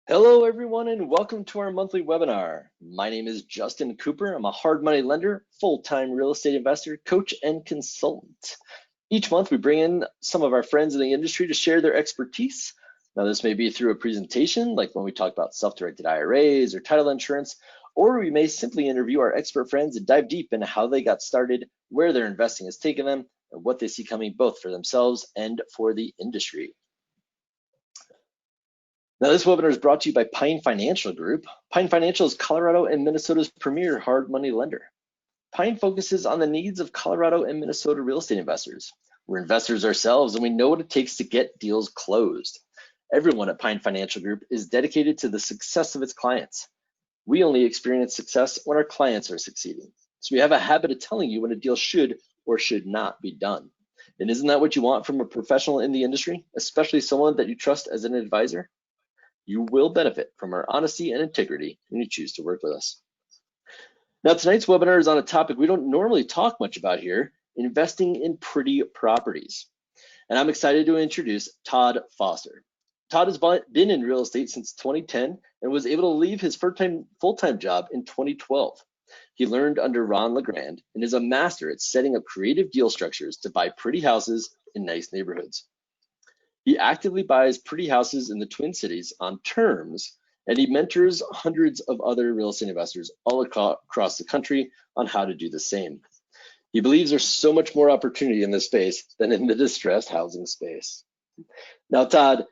Hello, everyone, and welcome to our monthly webinar. My name is Justin Cooper. I'm a hard money lender, full-time real estate investor, coach, and consultant. Each month, we bring in some of our friends in the industry to share their expertise. Now, this may be through a presentation, like when we talk about self-directed IRAs or title insurance, or we may simply interview our expert friends and dive deep into how they got started, where their investing has taken them, and what they see coming both for themselves and for the industry. Now, this webinar is brought to you by Pine Financial Group. Pine Financial is Colorado and Minnesota's premier hard money lender. Pine focuses on the needs of Colorado and Minnesota real estate investors. We're investors ourselves, and we know what it takes to get deals closed. Everyone at Pine Financial Group is dedicated to the success of its clients. We only experience success when our clients are succeeding. So we have a habit of telling you when a deal should or should not be done. And isn't that what you want from a professional in the industry, especially someone that you trust as an advisor? You will benefit from our honesty and integrity when you choose to work with us. Now, tonight's webinar is on a topic we don't normally talk much about here, investing in pretty properties. And I'm excited to introduce Todd Foster. Todd has been in real estate since 2010 and was able to leave his full-time job in 2012. He learned under Ron LeGrand and is a master at setting up creative deal structures to buy pretty houses in nice neighborhoods. He actively buys pretty houses in the Twin Cities on terms, and he mentors hundreds of other real estate investors all across the country on how to do the same. He believes there's so much more opportunity in this space than in the distressed housing space. Now, Todd,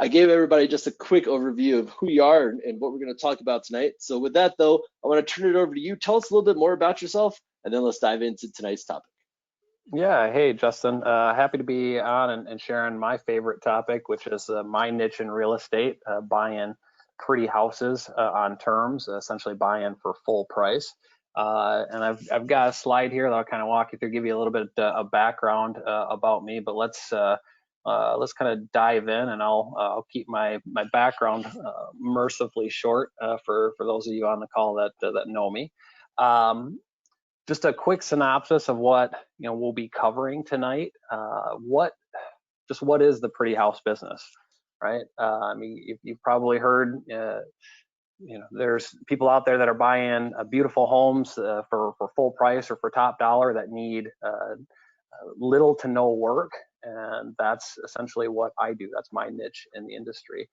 I gave everybody just a quick overview of who you are and what we're going to talk about tonight. So with that, though, I want to turn it over to you. Tell us a little bit more about yourself, and then let's dive into tonight's topic. Yeah, hey Justin, happy to be on and sharing my favorite topic, which is my niche in real estate, buying pretty houses on terms, essentially buying for full price. And I've got a slide here that I'll kind of walk you through, give you a little bit of background about me. But let's kind of dive in, and I'll keep my background mercifully short for those of you on the call that know me. Just a quick synopsis of what we'll be covering tonight. What is the pretty house business, right? I mean, you've probably heard, there's people out there that are buying beautiful homes for full price or for top dollar that need little to no work, and that's essentially what I do. That's my niche in the industry.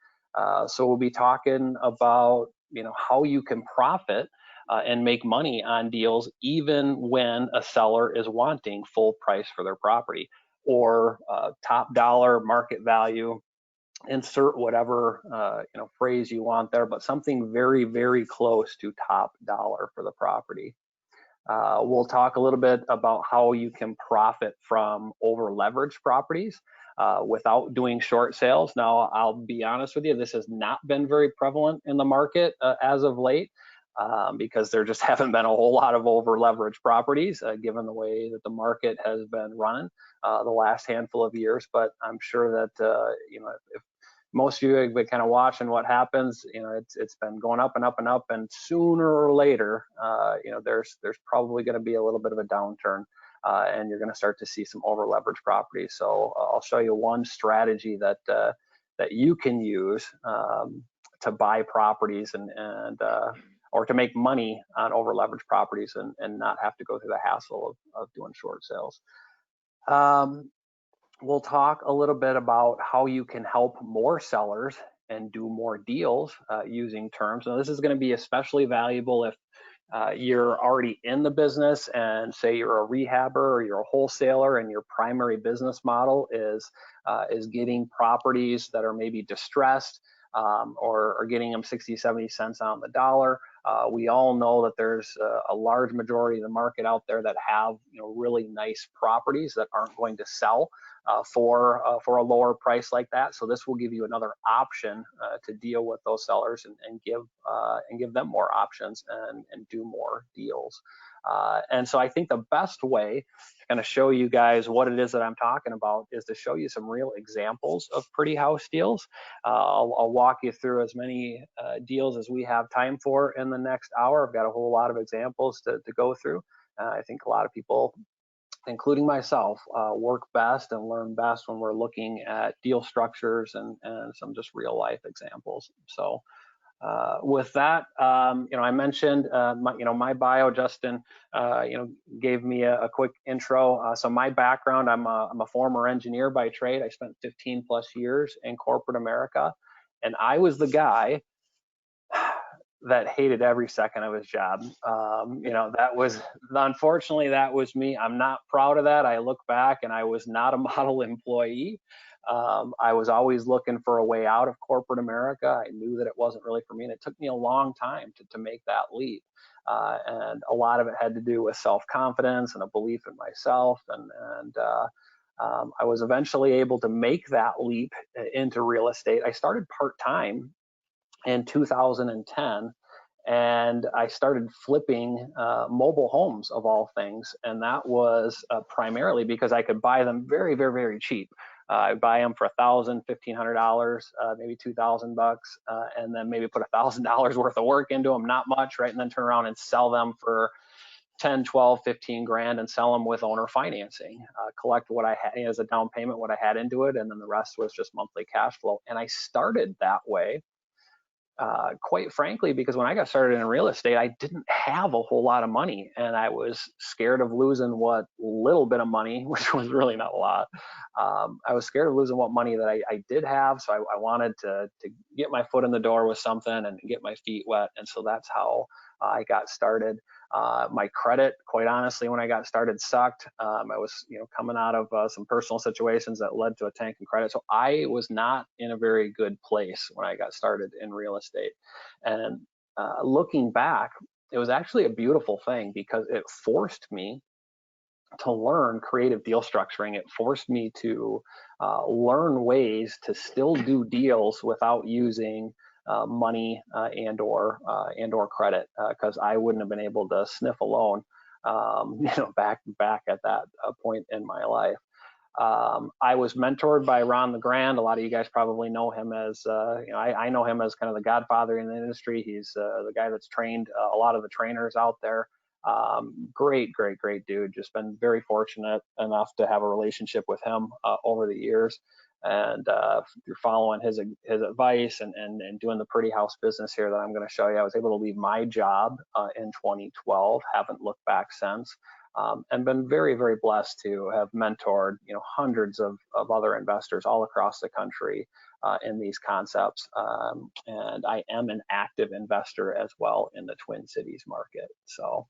So we'll be talking about how you can profit and make money on deals even when a seller is wanting full price for their property, or top dollar market value. Insert whatever phrase you want there, but something very, very close to top dollar for the property. We'll talk a little bit about how you can profit from over leveraged properties without doing short sales. Now, I'll be honest with you, this has not been very prevalent in the market as of late. Because there just haven't been a whole lot of over leveraged properties given the way that the market has been running the last handful of years. But I'm sure that if most of you have been kind of watching what happens, it's been going up and up and up, and sooner or later, there's probably going to be a little bit of a downturn, and you're going to start to see some over leveraged properties. So I'll show you one strategy that you can use to buy properties and or to make money on over leveraged properties and not have to go through the hassle of doing short sales. We'll talk a little bit about how you can help more sellers and do more deals using terms. Now, this is going to be especially valuable if you're already in the business, and say you're a rehabber or you're a wholesaler, and your primary business model is getting properties that are maybe distressed, or getting them 60, 70 cents on the dollar. We all know that there's a large majority of the market out there that have really nice properties that aren't going to sell for a lower price like that. So this will give you another option to deal with those sellers and give them more options and do more deals. And so I think the best way to kind of show you guys what it is that I'm talking about is to show you some real examples of pretty house deals. I'll walk you through as many deals as we have time for in the next hour. I've got a whole lot of examples to go through. I think a lot of people including myself, work best and learn best when we're looking at deal structures and some just real life examples. So with that, I mentioned my bio. Justin, gave me a quick intro. So my background, I'm a former engineer by trade. I spent 15 plus years in corporate America, and I was the guy that hated every second of his job. Unfortunately, that was me. I'm not proud of that. I look back and I was not a model employee. I was always looking for a way out of corporate America. I knew that it wasn't really for me, and it took me a long time to make that leap. And a lot of it had to do with self-confidence and a belief in myself. And I was eventually able to make that leap into real estate. I started part-time in 2010, and I started flipping mobile homes, of all things, and that was primarily because I could buy them very, very, very cheap. I'd buy them for $1,000, $1,500, maybe $2,000, and then maybe put $1,000 worth of work into them, not much, right? And then turn around and sell them for 10, 12, 15 grand and sell them with owner financing, collect what I had as a down payment, what I had into it, and then the rest was just monthly cash flow. And I started that way, quite frankly, because when I got started in real estate, I didn't have a whole lot of money, and I was scared of losing what little bit of money, which was really not a lot. I was scared of losing what money that I did have, so I wanted to get my foot in the door with something and get my feet wet, and so that's how I got started. My credit, quite honestly, when I got started, sucked. I was, coming out of some personal situations that led to a tank in credit. So I was not in a very good place when I got started in real estate. And looking back, it was actually a beautiful thing because it forced me to learn creative deal structuring. It forced me to learn ways to still do deals without using money and or credit, because I wouldn't have been able to sniff a loan, back at that point in my life. I was mentored by Ron LeGrand. A lot of you guys probably know him as, I know him as kind of the godfather in the industry. He's the guy that's trained a lot of the trainers out there. Great dude. Just been very fortunate enough to have a relationship with him over the years. And you're following his advice and doing the pretty house business here that I'm going to show you. I was able to leave my job in 2012. Haven't looked back since. And been very, very blessed to have mentored, hundreds of other investors all across the country in these concepts. And I am an active investor as well in the Twin Cities market. So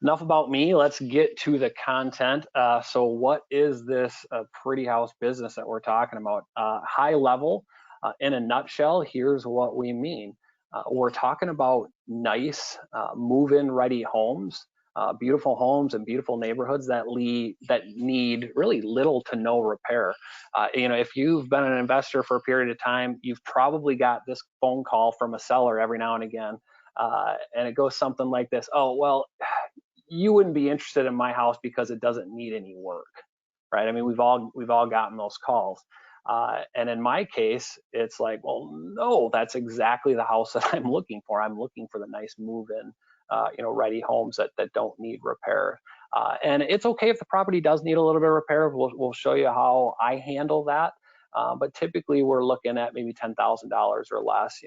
enough about me. Let's get to the content. So what is this pretty house business that we're talking about? High level, in a nutshell, here's what we mean. We're talking about nice move-in ready homes, beautiful homes and beautiful neighborhoods that need really little to no repair. If you've been an investor for a period of time, you've probably got this phone call from a seller every now and again, and it goes something like this: "Oh, well, you wouldn't be interested in my house because it doesn't need any work," right? I mean, we've all gotten those calls. And in my case, it's like, well, no, that's exactly the house that I'm looking for. I'm looking for the nice move-in, ready homes that don't need repair. And it's okay if the property does need a little bit of repair. We'll show you how I handle that. But typically we're looking at maybe $10,000 or less,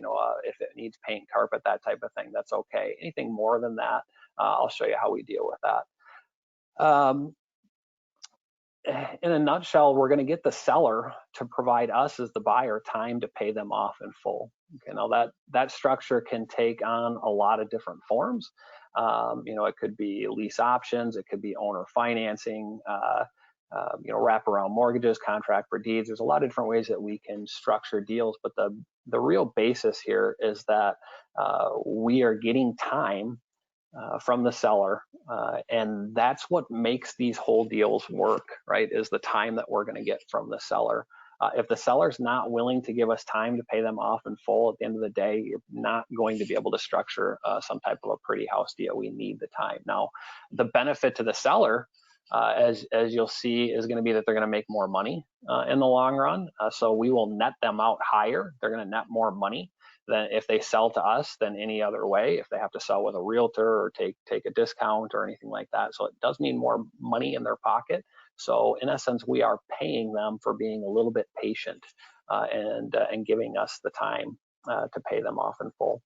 if it needs paint, carpet, that type of thing, that's okay. Anything more than that, I'll show you how we deal with that. In a nutshell, we're going to get the seller to provide us as the buyer time to pay them off in full. Okay, now that structure can take on a lot of different forms. It could be lease options, it could be owner financing, wraparound mortgages, contract for deeds. There's a lot of different ways that we can structure deals, but the real basis here is that we are getting time from the seller, and that's what makes these whole deals work, right? Is the time that we're going to get from the seller. If the seller's not willing to give us time to pay them off in full, at the end of the day, you're not going to be able to structure some type of a pretty house deal. We need the time. Now, the benefit to the seller as you'll see, is going to be that they're going to make more money in the long run. So we will net them out higher. They're going to net more money than if they sell to us than any other way, if they have to sell with a realtor or take a discount or anything like that. So it does mean more money in their pocket. So in essence, we are paying them for being a little bit patient and giving us the time to pay them off in full.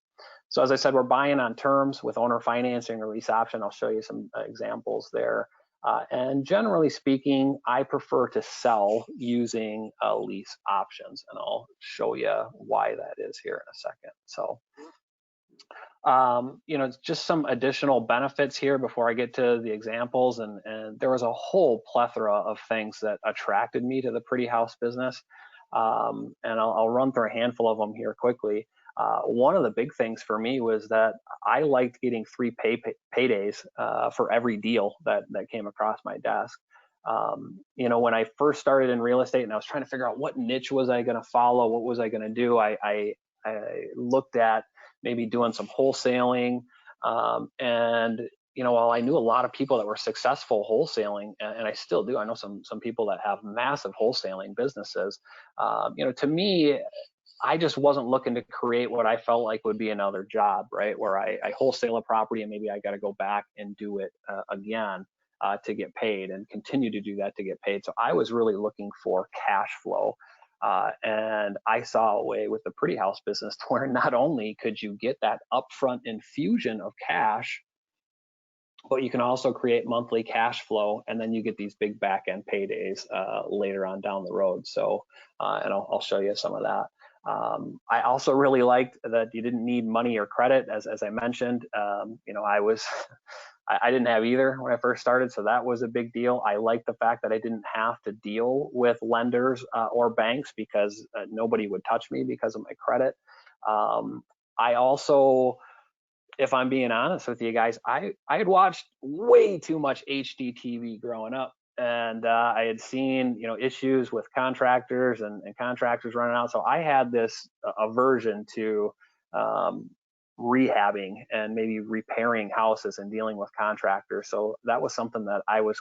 So as I said, we're buying on terms with owner financing or lease option. I'll show you some examples there. And generally speaking, I prefer to sell using lease options, and I'll show you why that is here in a second. So, just some additional benefits here before I get to the examples. And there was a whole plethora of things that attracted me to the pretty house business. And I'll run through a handful of them here quickly. One of the big things for me was that I liked getting 3 paydays for every deal that came across my desk. When I first started in real estate and I was trying to figure out what niche was I going to follow, what was I going to do, I looked at maybe doing some wholesaling. And while I knew a lot of people that were successful wholesaling, and I still do, I know some people that have massive wholesaling businesses. To me, I just wasn't looking to create what I felt like would be another job, right? Where I wholesale a property and maybe I got to go back and do it again to get paid and continue to do that to get paid. So I was really looking for cash flow. And I saw a way with the pretty house business where not only could you get that upfront infusion of cash, but you can also create monthly cash flow, and then you get these big back end paydays later on down the road. So, and I'll show you some of that. I also really liked that you didn't need money or credit, as I mentioned. I didn't have either when I first started, so that was a big deal. I liked the fact that I didn't have to deal with lenders or banks because nobody would touch me because of my credit. I also, if I'm being honest with you guys, I had watched way too much HGTV growing up. And I had seen, issues with contractors and contractors running out. So I had this aversion to rehabbing and maybe repairing houses and dealing with contractors. So that was something that I was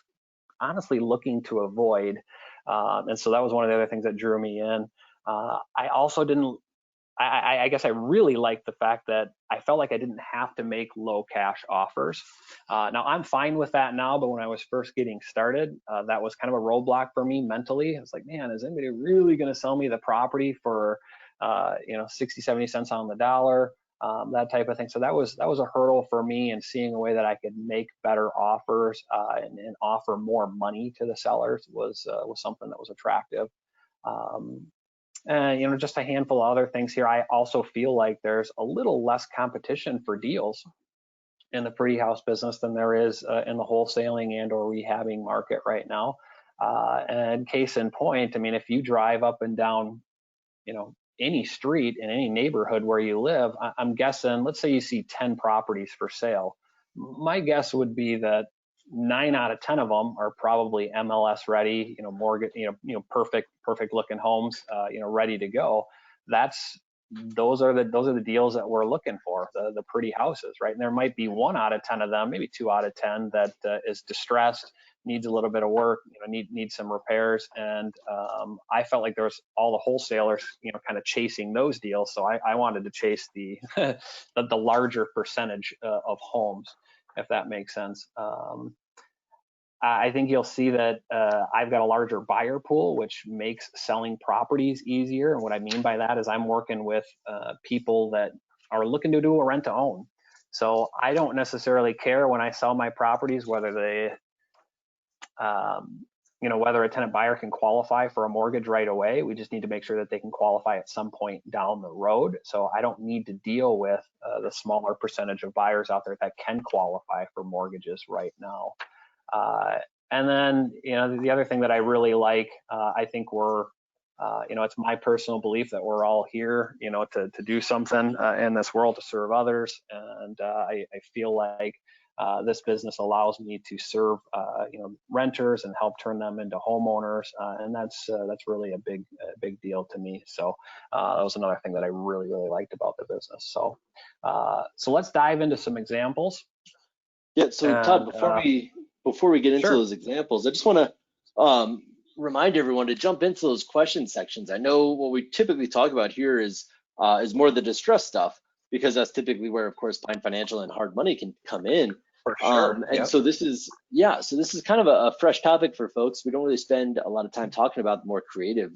honestly looking to avoid. And so that was one of the other things that drew me in. I also didn't, I guess I really liked the fact that I felt like I didn't have to make low cash offers. Now I'm fine with that now, but when I was first getting started, that was kind of a roadblock for me mentally. I was like, man, is anybody really going to sell me the property for, 60, 70 cents on the dollar, that type of thing. So that was a hurdle for me, and seeing a way that I could make better offers and offer more money to the sellers was something that was attractive. And just a handful of other things here. I also feel like there's a little less competition for deals in the pretty house business than there is in the wholesaling and or rehabbing market right now. And case in point, I mean, if you drive up and down, any street in any neighborhood where you live, I'm guessing, let's say you see 10 properties for sale. My guess would be that 9 out of 10 of them are probably MLS ready, mortgage, perfect looking homes, ready to go. Those are the deals that we're looking for, the pretty houses, right? And there might be 1 out of 10 of them, maybe 2 out of 10 that is distressed, needs a little bit of work, needs some repairs. And I felt like there was all the wholesalers, kind of chasing those deals. So I wanted to chase the the larger percentage of homes, if that makes sense. I think you'll see that I've got a larger buyer pool, which makes selling properties easier. And what I mean by that is I'm working with people that are looking to do a rent to own. So I don't necessarily care when I sell my properties whether they, whether a tenant buyer can qualify for a mortgage right away. We just need to make sure that they can qualify at some point down the road. So I don't need to deal with the smaller percentage of buyers out there that can qualify for mortgages right now. And then, the other thing that I really like, I think we're, it's my personal belief that we're all here, to do something in this world to serve others. And I feel like this business allows me to serve, renters and help turn them into homeowners. And that's really a big deal to me. So that was another thing that I really, really liked about the business. So, so let's dive into some examples. Yeah. So Todd, before we get into Sure. those examples, I just want to remind everyone to jump into those question sections. I know what we typically talk about here is more the distress stuff, because that's typically where, of course, Pine Financial and hard money can come in. For sure. And Yep. so this is, yeah, so this is kind of a fresh topic for folks. We don't really spend a lot of time talking about the more creative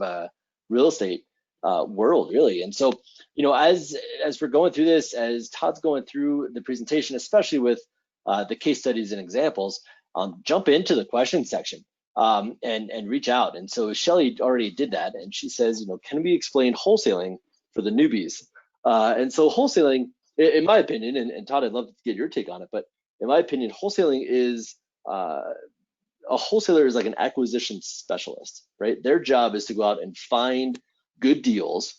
real estate world, really. And so, as we're going through this, as Todd's going through the presentation, especially with the case studies and examples, jump into the question section and reach out. And so Shelly already did that, and she says, can we explain wholesaling for the newbies? And so wholesaling, in my opinion, and Todd, I'd love to get your take on it, but in my opinion, wholesaling is a wholesaler is like an acquisition specialist, right? Their job is to go out and find good deals,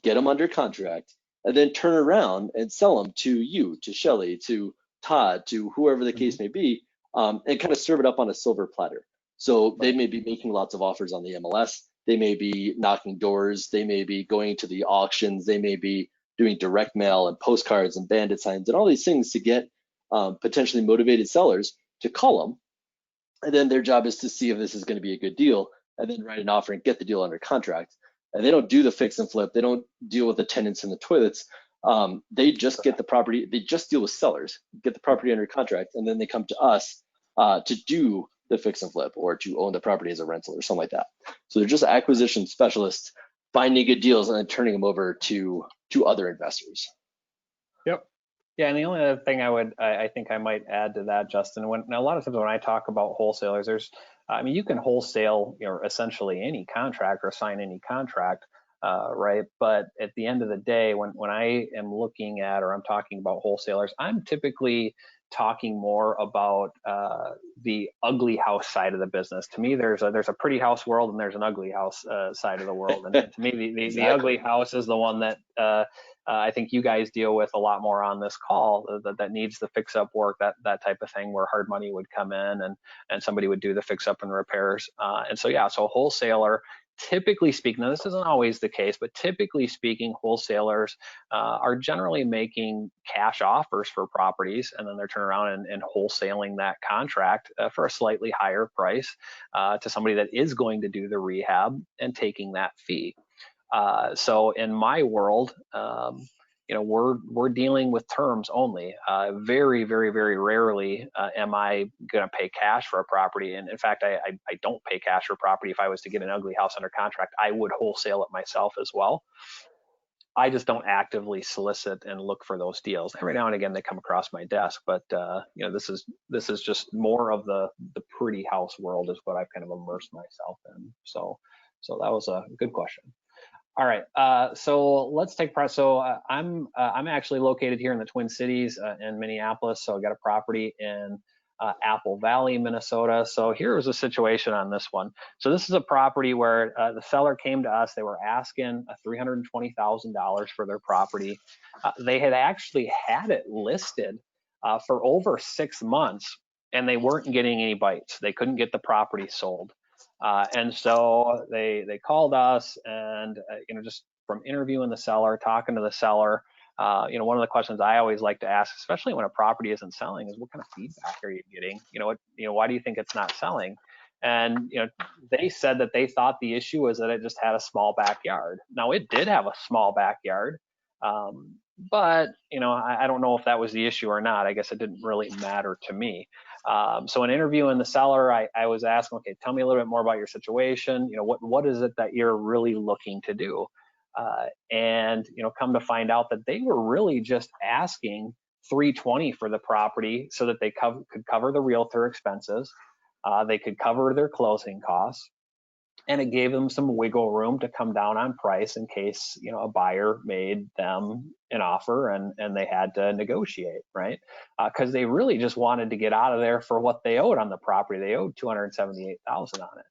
get them under contract, and then turn around and sell them to you, to Shelly, to Todd, to whoever the case may be, and kind of serve it up on a silver platter. So they may be making lots of offers on the MLS. They may be knocking doors. They may be going to the auctions. They may be doing direct mail and postcards and bandit signs and all these things to get potentially motivated sellers to call them. And then their job is to see if this is going to be a good deal and then write an offer and get the deal under contract. And they don't do the fix and flip. They don't deal with the tenants in the toilets. They just get the property. They just deal with sellers, get the property under contract, and then they come to us to do the fix and flip or to own the property as a rental or something like that. So they're just acquisition specialists finding good deals and then turning them over to other investors. Yep. Yeah, and the only other thing I think I might add to that, Justin, when a lot of times when I talk about wholesalers, you can wholesale, essentially any contract or sign any contract, right? But at the end of the day, when I am looking at or I'm talking about wholesalers, I'm typically talking more about the ugly house side of the business. To me, there's a pretty house world and there's an ugly house side of the world. And to me, Exactly. the ugly house is the one that I think you guys deal with a lot more on this call, that needs the fix up work, that type of thing, where hard money would come in and somebody would do the fix up and repairs. And so wholesaler, typically speaking, now this isn't always the case, but typically speaking, wholesalers are generally making cash offers for properties, and then they're turning around and wholesaling that contract for a slightly higher price to somebody that is going to do the rehab and taking that fee. So in my world, we're dealing with terms only. Very, very, very rarely am I going to pay cash for a property. And in fact, I don't pay cash for property. If I was to get an ugly house under contract, I would wholesale it myself as well. I just don't actively solicit and look for those deals. Every now and again, they come across my desk, but this is just more of the pretty house world is what I've kind of immersed myself in. So that was a good question. All right, so let's take price. So I'm actually located here in the Twin Cities in Minneapolis. So I got a property in Apple Valley, Minnesota. So here's a situation on this one. So this is a property where the seller came to us. They were asking $320,000 for their property. They had actually had it listed for over 6 months, and they weren't getting any bites. They couldn't get the property sold. And so they called us, and just from interviewing the seller, talking to the seller, one of the questions I always like to ask, especially when a property isn't selling, is what kind of feedback are you getting? Why do you think it's not selling? And they said that they thought the issue was that it just had a small backyard. Now it did have a small backyard, but I don't know if that was the issue or not. I guess it didn't really matter to me. So in interviewing the seller, I was asking, okay, tell me a little bit more about your situation. What is it that you're really looking to do? And come to find out that they were really just asking $320 for the property so that they could cover the realtor expenses. They could cover their closing costs, and it gave them some wiggle room to come down on price in case a buyer made them an offer and they had to negotiate, right? Because they really just wanted to get out of there for what they owed on the property. They owed $278,000 on it.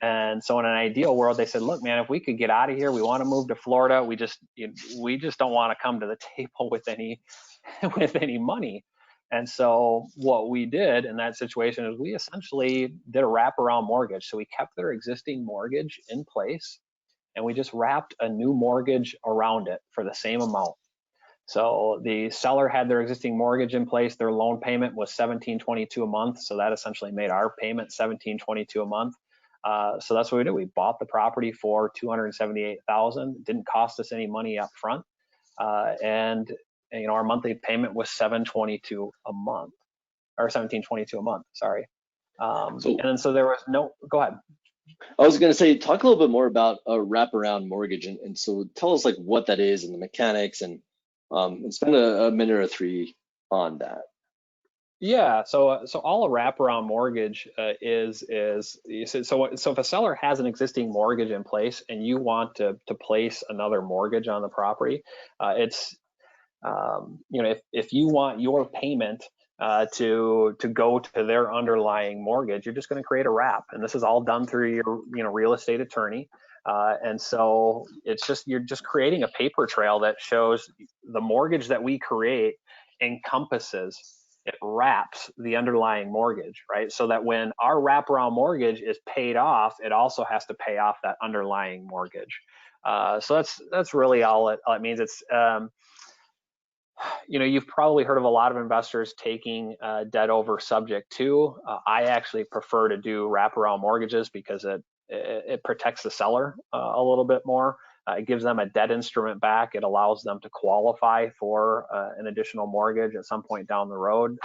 And so in an ideal world, they said, look, man, if we could get out of here, we want to move to Florida. We just don't want to come to the table with any money. And so what we did in that situation is we essentially did a wraparound mortgage. So we kept their existing mortgage in place, and we just wrapped a new mortgage around it for the same amount. So the seller had their existing mortgage in place. Their loan payment was $17.22 a month. So that essentially made our payment $17.22 a month. So that's what we did. We bought the property for $278,000. Didn't cost us any money up front, and our monthly payment was $722 a month, or $17.22 a month. Sorry. And so there was no. Go ahead. I was going to say, talk a little bit more about a wraparound mortgage, and so tell us like what that is and the mechanics, and spend a minute or three on that. Yeah, so all a wraparound mortgage is so if a seller has an existing mortgage in place and you want to place another mortgage on the property, it's if you want your payment to go to their underlying mortgage, you're just going to create a wrap, and this is all done through your real estate attorney. And so you're just creating a paper trail that shows the mortgage that we create encompasses, it wraps the underlying mortgage, right? So that when our wraparound mortgage is paid off, it also has to pay off that underlying mortgage. So that's really all it means. It's you've probably heard of a lot of investors taking debt over subject to. I actually prefer to do wraparound mortgages because it protects the seller a little bit more. It gives them a debt instrument back. It allows them to qualify for an additional mortgage at some point down the road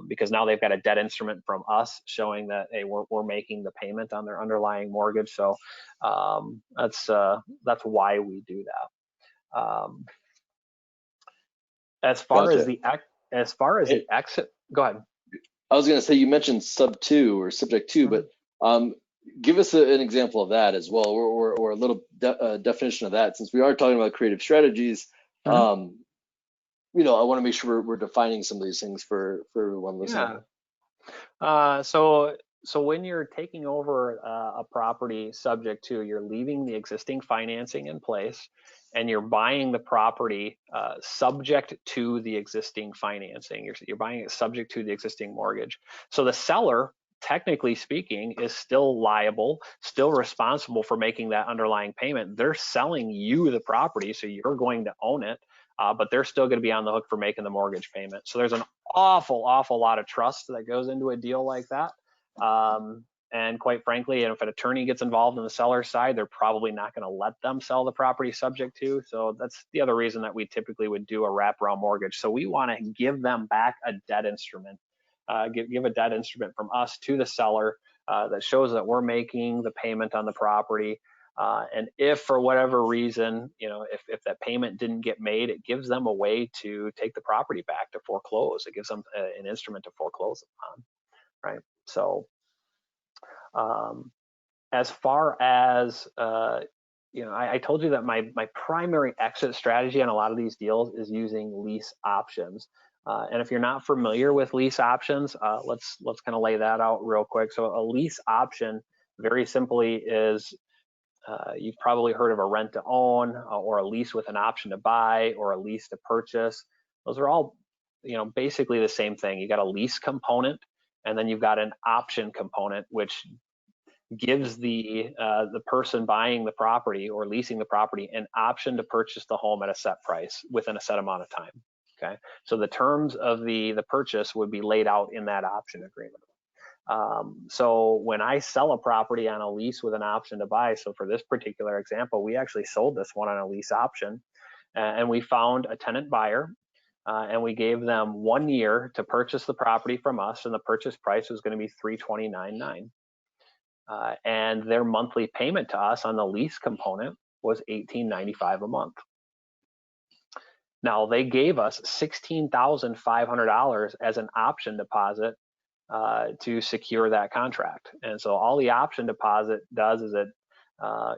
because now they've got a debt instrument from us showing that, hey, we're making the payment on their underlying mortgage. So that's why we do that. As far as the exit, go ahead. I was going to say, you mentioned sub two or subject to, but give us an example of that as well, or a little definition of that, since we are talking about creative strategies. I want to make sure we're defining some of these things for everyone listening. Yeah. So when you're taking over a property subject to, you're leaving the existing financing in place, and you're buying the property subject to the existing financing. You're buying it subject to the existing mortgage. So the seller, technically speaking, is still liable, still responsible for making that underlying payment. They're selling you the property, so you're going to own it, but they're still going to be on the hook for making the mortgage payment. So there's an awful lot of trust that goes into a deal like that. And quite frankly, if an attorney gets involved on the seller's side, they're probably not going to let them sell the property subject to. So that's the other reason that we typically would do a wraparound mortgage. So we want to give them back a debt instrument, give a debt instrument from us to the seller that shows that we're making the payment on the property. And if for whatever reason, if that payment didn't get made, it gives them a way to take the property back, to foreclose. It gives them an instrument to foreclose upon, right? So as far as I told you that my primary exit strategy on a lot of these deals is using lease options. And if you're not familiar with lease options, let's kind of lay that out real quick. So a lease option, very simply, is you've probably heard of a rent to own, or a lease with an option to buy, or a lease to purchase. Those are all basically the same thing. You got a lease component, and then you've got an option component, which gives the person buying the property or leasing the property an option to purchase the home at a set price within a set amount of time. Okay, so the terms of the purchase would be laid out in that option agreement. So when I sell a property on a lease with an option to buy, so for this particular example, we actually sold this one on a lease option, and we found a tenant buyer, and we gave them 1 year to purchase the property from us, and the purchase price was going to be $329,900. And their monthly payment to us on the lease component was $1,895 a month. Now, they gave us $16,500 as an option deposit to secure that contract. And so all the option deposit does is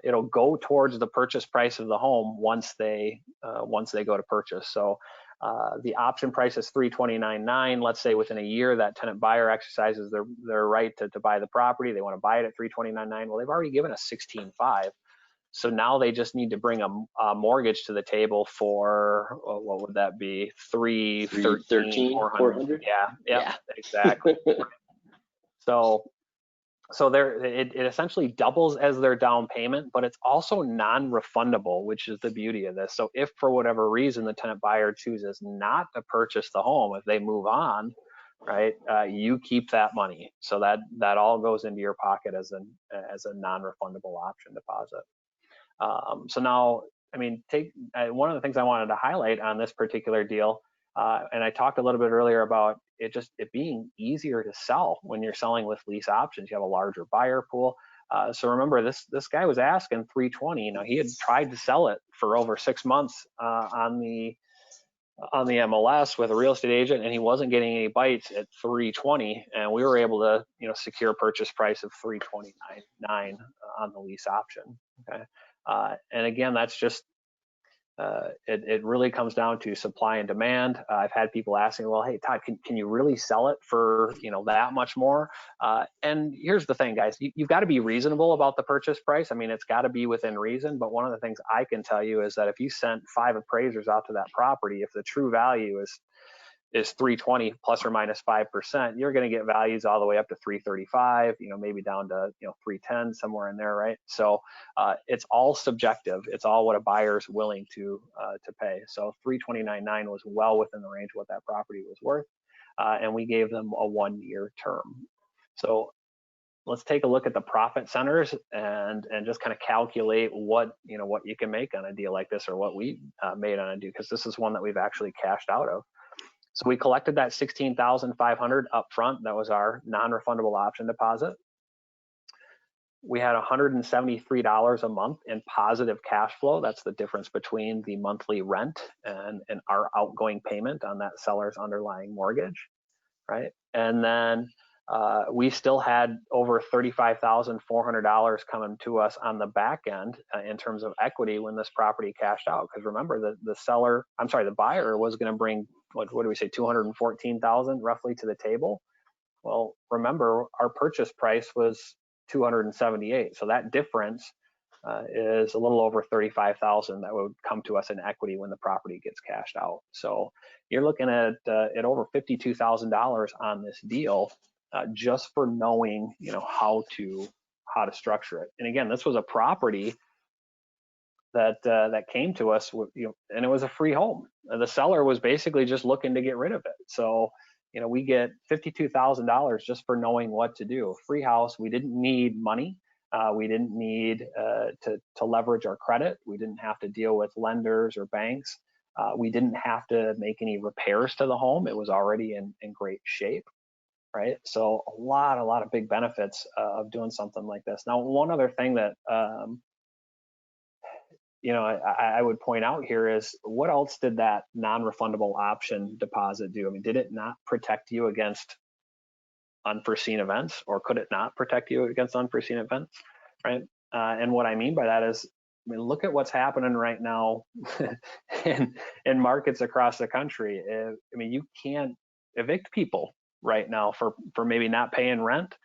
it'll go towards the purchase price of the home once they go to purchase. So the option price is $329,900. Let's say within a year that tenant buyer exercises their right to buy the property. They want to buy it at $329,900. Well, they've already given us $16,500. So now they just need to bring a mortgage to the table for what would that be? $313,400. Yeah, exactly. So So it essentially doubles as their down payment, but it's also non-refundable, which is the beauty of this. So if for whatever reason the tenant buyer chooses not to purchase the home, if they move on, right, you keep that money. So that all goes into your pocket as a non-refundable option deposit. So now, I mean, one of the things I wanted to highlight on this particular deal, and I talked a little bit earlier about it being easier to sell when you're selling with lease options. You have a larger buyer pool. So remember, this guy was asking 320. You know, he had tried to sell it for over 6 months on the MLS with a real estate agent, and he wasn't getting any bites at 320. And we were able to, secure a purchase price of 329.9 on the lease option. Okay, and again, that's just it really comes down to supply and demand. I've had people asking, well, hey, Todd, can you really sell it for, that much more? And here's the thing, guys, you've got to be reasonable about the purchase price. I mean, it's got to be within reason. But one of the things I can tell you is that if you sent 5 appraisers out to that property, if the true value is 320 plus or minus 5%, you're going to get values all the way up to 335, maybe down to 310, somewhere in there, right? So it's all subjective. It's all what a buyer's willing to pay. So 329.9 was well within the range of what that property was worth, and we gave them a 1-year term. So let's take a look at the profit centers and just kind of calculate what you can make on a deal like this, or what we made on a deal, because this is one that we've actually cashed out of. So we collected that $16,500 up front. That was our non-refundable option deposit. We had $173 a month in positive cash flow. That's the difference between the monthly rent and our outgoing payment on that seller's underlying mortgage, right? And then we still had over $35,400 coming to us on the back end in terms of equity when this property cashed out. Because remember, the buyer was going to bring, what do we say, $214,000 roughly to the table. Well, remember, our purchase price was $278,000, so that difference is a little over $35,000 that would come to us in equity when the property gets cashed out. So you're looking at over $52,000 on this deal, just for knowing how to structure it. And again, this was a property that came to us with, and it was a free home. The seller was basically just looking to get rid of it. So we get $52,000 just for knowing what to do. Free house. We didn't need money. We didn't need to leverage our credit. We didn't have to deal with lenders or banks. We didn't have to make any repairs to the home. It was already in great shape, right? So a lot of big benefits of doing something like this. Now, one other thing that I would point out here is, what else did that non-refundable option deposit do? I mean, did it not protect you against unforeseen events, or could it not protect you against unforeseen events, right? And what I mean by that is, I mean, look at what's happening right now in markets across the country. I mean, you can't evict people right now for maybe not paying rent.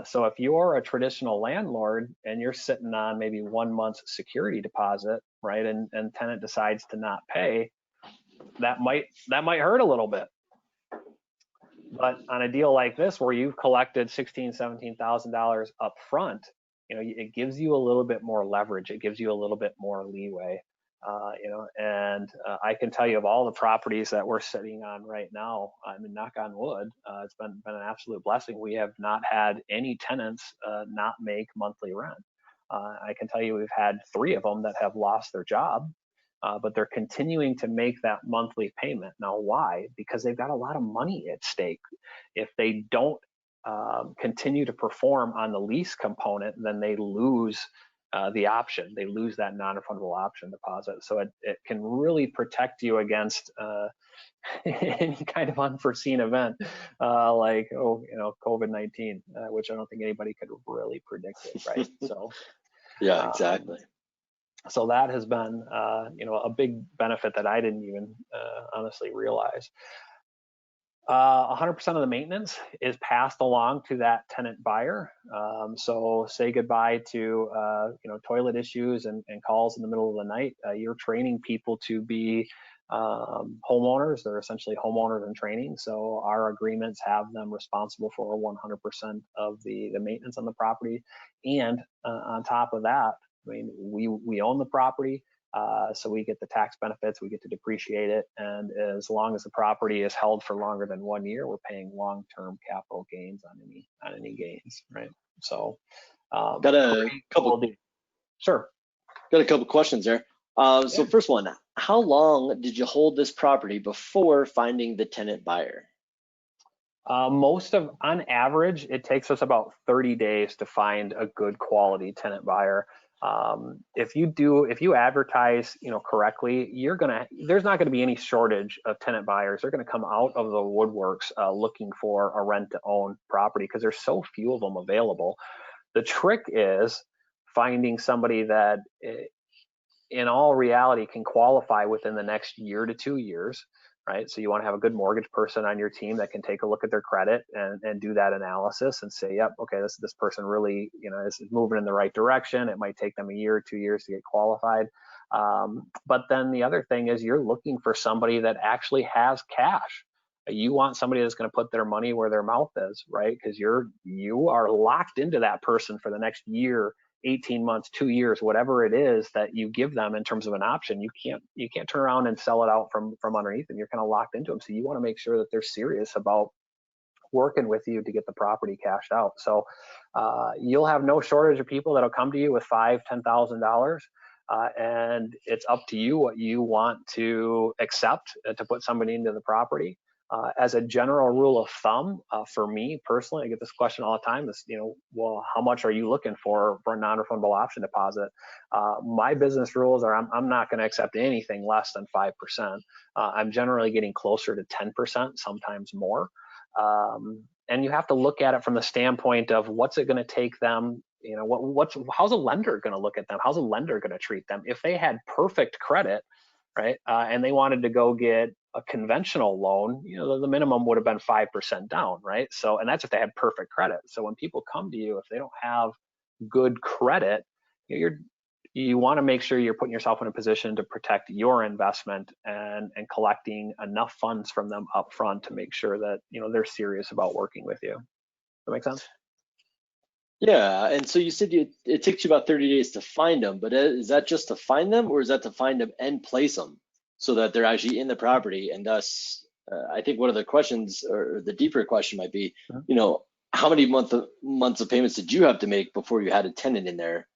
So if you're a traditional landlord and you're sitting on maybe 1 month's security deposit, right, and tenant decides to not pay, that might hurt a little bit. But on a deal like this, where you've collected $17,000 up front, it gives you a little bit more leverage. It gives you a little bit more leeway. And I can tell you, of all the properties that we're sitting on right now, I mean, knock on wood, it's been an absolute blessing. We have not had any tenants not make monthly rent. I can tell you, we've had 3 of them that have lost their job, but they're continuing to make that monthly payment. Now, why? Because they've got a lot of money at stake. If they don't continue to perform on the lease component, then they lose the option. They lose that non-refundable option deposit. So it can really protect you against any kind of unforeseen event, like COVID-19, which I don't think anybody could really predict it, right? So yeah, exactly. So that has been a big benefit that I didn't even honestly realize. 100% of the maintenance is passed along to that tenant buyer. So say goodbye to toilet issues and calls in the middle of the night. You're training people to be homeowners. They're essentially homeowners in training. So our agreements have them responsible for 100% of the maintenance on the property. And on top of that, I mean, we own the property. So we get the tax benefits, we get to depreciate it, and as long as the property is held for longer than 1 year, we're paying long-term capital gains on any gains, right? So, Got a couple. Sure. Got a couple questions there. So first one, how long did you hold this property before finding the tenant buyer? On average, it takes us about 30 days to find a good quality tenant buyer. If you advertise, correctly, there's not gonna be any shortage of tenant buyers. They're gonna come out of the woodworks looking for a rent to own property because there's so few of them available. The trick is finding somebody that in all reality can qualify within the next year to 2 years, right? So you want to have a good mortgage person on your team that can take a look at their credit and do that analysis and say, yep, okay, this person really, is moving in the right direction. It might take them a year or 2 years to get qualified. But then the other thing is you're looking for somebody that actually has cash. You want somebody that's going to put their money where their mouth is, right? Because you are locked into that person for the next year, 18 months, 2 years, whatever it is that you give them in terms of an option. You can't turn around and sell it out from underneath them. You're kind of locked into them. So you want to make sure that they're serious about working with you to get the property cashed out. So you'll have no shortage of people that'll come to you with $5,000-$10,000. And it's up to you what you want to accept to put somebody into the property. As a general rule of thumb, for me personally, I get this question all the time: is well, how much are you looking for a non-refundable option deposit? My business rules are I'm not going to accept anything less than 5%. I'm generally getting closer to 10%, sometimes more. And you have to look at it from the standpoint of what's it going to take them. How's a lender going to look at them? How's a lender going to treat them? If they had perfect credit, right, and they wanted to go get a conventional loan, the minimum would have been 5% down, right? So, and that's if they had perfect credit. So when people come to you, if they don't have good credit, you want to make sure you're putting yourself in a position to protect your investment and collecting enough funds from them up front to make sure that they're serious about working with you. Does that make sense? Yeah, and so you said it takes you about 30 days to find them, but is that just to find them, or is that to find them and place them so that they're actually in the property? And thus, I think one of the questions, or the deeper question might be, how many months of payments did you have to make before you had a tenant in there?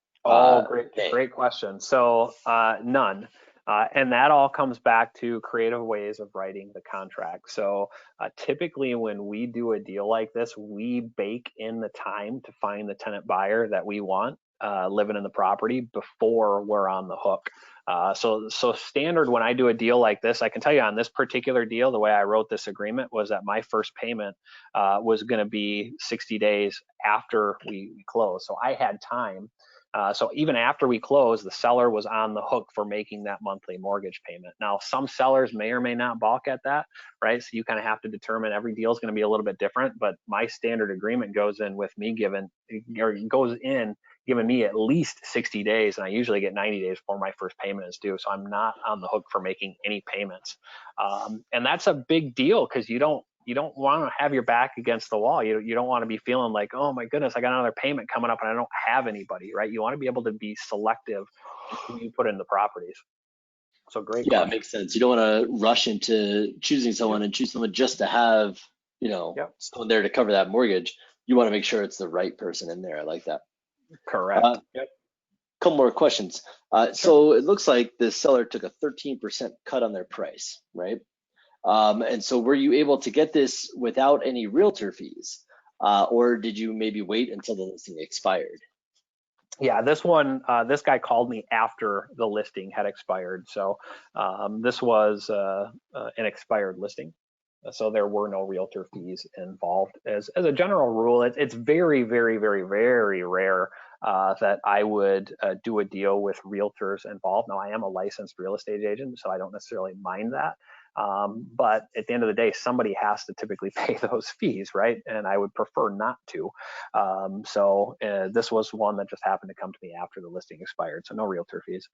Great question. So none. And that all comes back to creative ways of writing the contract. So typically when we do a deal like this, we bake in the time to find the tenant buyer that we want living in the property before we're on the hook. So standard when I do a deal like this, I can tell you on this particular deal, the way I wrote this agreement was that my first payment was going to be 60 days after we close. So I had time. So even after we closed, the seller was on the hook for making that monthly mortgage payment. Now, some sellers may or may not balk at that, right? So you kind of have to determine every deal is going to be a little bit different, but my standard agreement goes in with me giving me at least 60 days, and I usually get 90 days before my first payment is due. So I'm not on the hook for making any payments. And that's a big deal because you don't want to have your back against the wall. You don't want to be feeling like, oh my goodness, I got another payment coming up and I don't have anybody, right? You want to be able to be selective in who you put in the properties. So great. Yeah, it makes sense. You don't want to rush into choosing someone and choose someone just to have, someone there to cover that mortgage. You want to make sure it's the right person in there. I like that. Correct. Couple more questions. Sure. So it looks like the seller took a 13% cut on their price, right? And so were you able to get this without any realtor fees? Or did you maybe wait until the listing expired? Yeah, this guy called me after the listing had expired. So this was an expired listing. So there were no realtor fees involved. As a general rule, it's very, very, very, very rare that I would do a deal with realtors involved. Now, I am a licensed real estate agent, so I don't necessarily mind that. But at the end of the day, somebody has to typically pay those fees, right? And I would prefer not to. So this was one that just happened to come to me after the listing expired, so no realtor fees.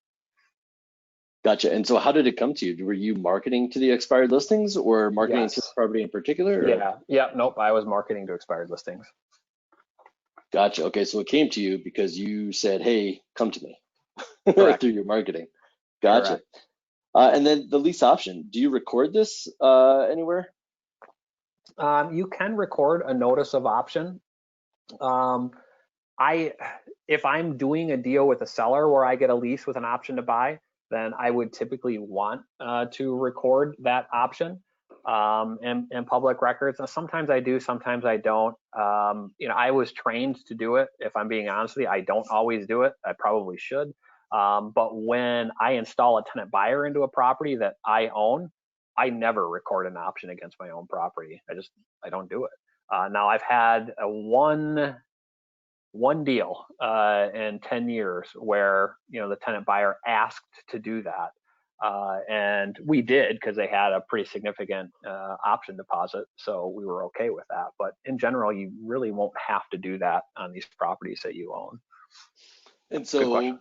Gotcha. And so how did it come to you? Were you marketing to the expired listings or marketing to the Yes. property in particular? Or? Yeah. Yeah. Nope. I was marketing to expired listings. Gotcha. Okay, so it came to you because you said, "Hey, come to me," Correct. through your marketing. Gotcha. Correct. And then the lease option. Do you record this anywhere? You can record a notice of option. Um, I, if I'm doing a deal with a seller where I get a lease with an option to buy, then I would typically want to record that option in public records. Now, sometimes I do, sometimes I don't. I was trained to do it. If I'm being honest with you, I don't always do it. I probably should. But when I install a tenant buyer into a property that I own, I never record an option against my own property. I don't do it. Now I've had one deal in 10 years where the tenant buyer asked to do that, and we did because they had a pretty significant option deposit, so we were okay with that. But in general, you really won't have to do that on these properties that you own. And Good question. so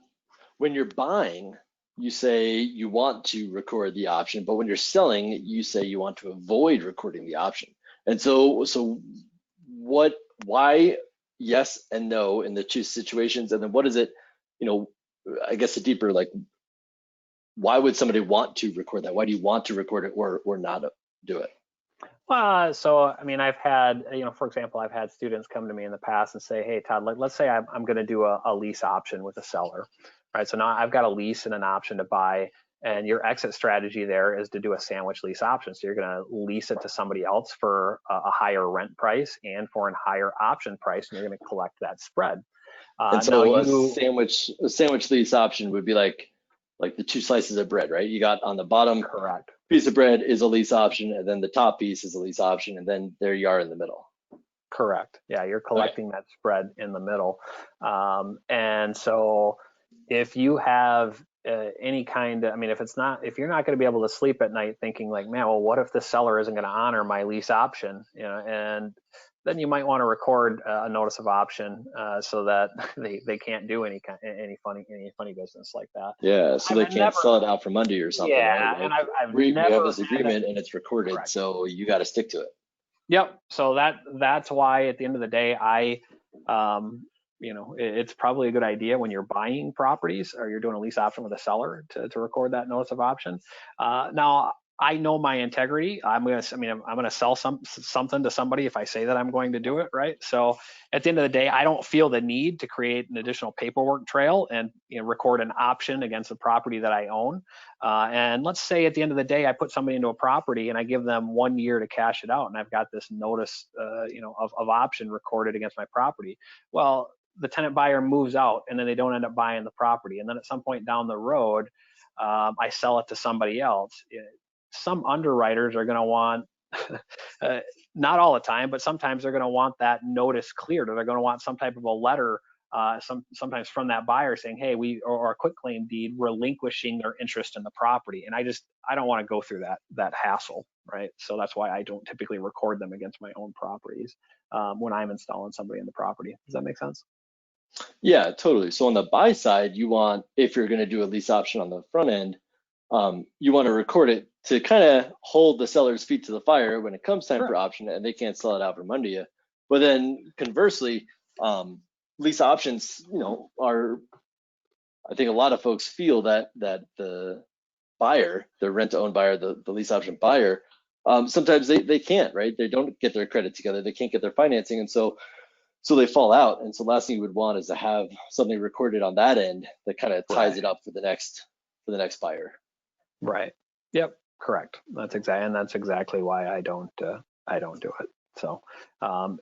when you're buying, you say you want to record the option, but when you're selling, you say you want to avoid recording the option. And so what, why yes and no in the two situations? And then what is it, I guess a deeper, like, why would somebody want to record that? Why do you want to record it or not do it? So I mean, I've had, for example, I've had students come to me in the past and say, "Hey, Todd, let's say I'm going to do a lease option with a seller, right? So now I've got a lease and an option to buy, and your exit strategy there is to do a sandwich lease option. So you're going to lease it to somebody else for a higher rent price and for a higher option price, and you're going to collect that spread. And Now so you a sandwich lease option would be like the two slices of bread, right? You got on the bottom correct. piece of bread is a lease option, and then the top piece is a lease option, and then there you are in the middle. Correct. Yeah, you're Okay. collecting that spread in the middle. And so if you have any kind of, I mean, if you're not going to be able to sleep at night thinking like, man, well, what if the seller isn't going to honor my lease option? And then you might want to record a notice of option so that they can't do any funny business like that. Yeah, so they I've can't never, sell it out from under you or something, yeah, right? and Like I've we have never this had agreement and it's recorded, correct. so you got to stick to it. Yep. So that's why at the end of the day, it's probably a good idea when you're buying properties or you're doing a lease option with a seller to record that notice of option. Now I know my integrity. I'm gonna sell something to somebody if I say that I'm going to do it, right? So at the end of the day, I don't feel the need to create an additional paperwork trail and record an option against the property that I own. And let's say at the end of the day, I put somebody into a property and I give them 1 year to cash it out, and I've got this notice, of option recorded against my property. Well, the tenant buyer moves out, and then they don't end up buying the property, and then at some point down the road, I sell it to somebody else. Some underwriters are going to want, not all the time, but sometimes they're going to want that notice cleared, or they're going to want some type of a letter, sometimes from that buyer saying, hey, or a quitclaim deed relinquishing their interest in the property. And I don't want to go through that hassle, right? So that's why I don't typically record them against my own properties when I'm installing somebody in the property. Does that make sense? Yeah, totally. So on the buy side, you want, if you're going to do a lease option on the front end, you want to record it to kind of hold the seller's feet to the fire when it comes time Sure. for option and they can't sell it out from under you. But then conversely, lease options, are, I think a lot of folks feel that the buyer, the rent to own buyer, the lease option buyer, sometimes they can't, right? They don't get their credit together, they can't get their financing, and so they fall out. And so last thing you would want is to have something recorded on that end that kind of ties Right. it up for the next buyer. Right. Yep. Correct. That's exactly why I don't do it. So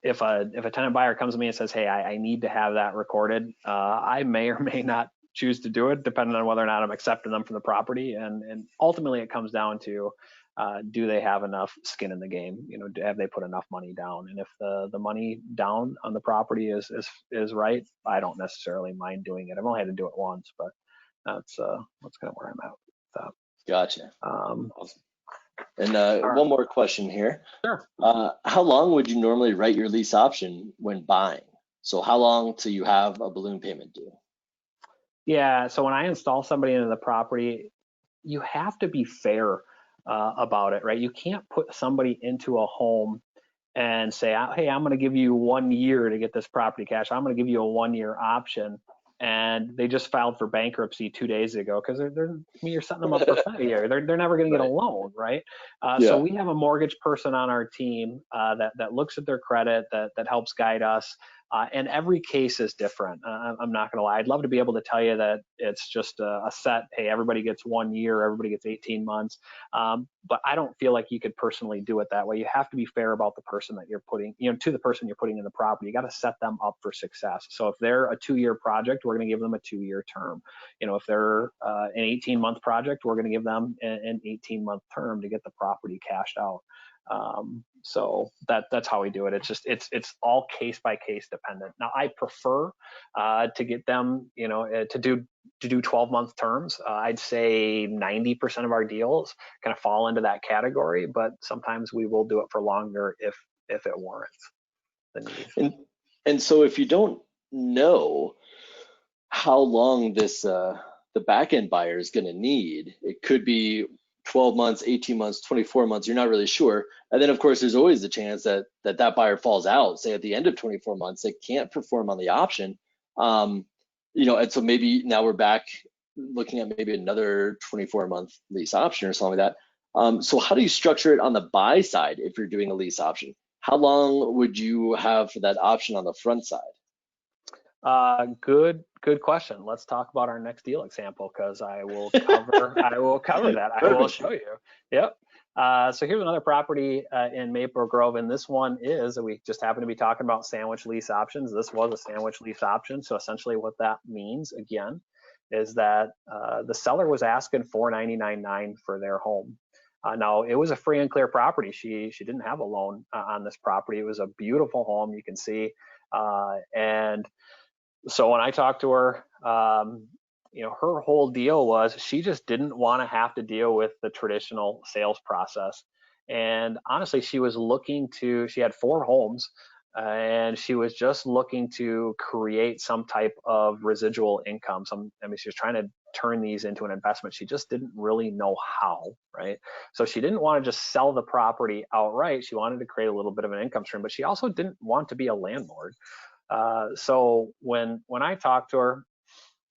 if a tenant buyer comes to me and says, hey, I need to have that recorded, I may or may not choose to do it depending on whether or not I'm accepting them for the property. And ultimately it comes down to, do they have enough skin in the game? Have they put enough money down? And if the money down on the property is right, I don't necessarily mind doing it. I've only had to do it once, but that's kind of where I'm at with that. Gotcha. Awesome. And Right. One more question here. Sure. How long would you normally write your lease option when buying? So how long till you have a balloon payment due? Yeah. So when I install somebody into the property, you have to be fair about it, right? You can't put somebody into a home and say, hey, I'm going to give you 1 year to get this property cash. I'm going to give you a 1-year option. And they just filed for bankruptcy 2 days ago because you're setting them up for failure. They're never going to get a loan, right? So we have a mortgage person on our team that looks at their credit, that helps guide us. And every case is different. I'm not going to lie. I'd love to be able to tell you that it's just a set, hey, everybody gets 1 year, everybody gets 18 months. But I don't feel like you could personally do it that way. You have to be fair about the person that you're putting, to the person you're putting in the property. You got to set them up for success. So if they're a 2-year project, we're going to give them a 2-year term. If they're an 18-month project, we're going to give them an 18-month term to get the property cashed out. So that's how we do it. It's all case by case dependent. Now I prefer to get them, to do 12-month terms. I'd say 90% of our deals kind of fall into that category, but sometimes we will do it for longer if it warrants the need. And so if you don't know how long this the back end buyer is going to need, it could be 12 months, 18 months, 24 months, you're not really sure. And then of course, there's always the chance that buyer falls out, say at the end of 24 months, they can't perform on the option. And so maybe now we're back looking at maybe another 24-month lease option or something like that. So how do you structure it on the buy side if you're doing a lease option? How long would you have for that option on the front side? Good question. Let's talk about our next deal example because I will cover that. I will show you. Yep. So here's another property in Maple Grove, and this one is, we just happen to be talking about sandwich lease options. This was a sandwich lease option. So essentially what that means, again, is that the seller was asking $499,900 for their home. Now it was a free and clear property. She didn't have a loan on this property. It was a beautiful home, you can see, and so when I talked to her, her whole deal was she just didn't want to have to deal with the traditional sales process. And honestly, she had 4 homes and she was just looking to create some type of residual income. She was trying to turn these into an investment. She just didn't really know how, right? So she didn't want to just sell the property outright. She wanted to create a little bit of an income stream, but she also didn't want to be a landlord. So when I talked to her,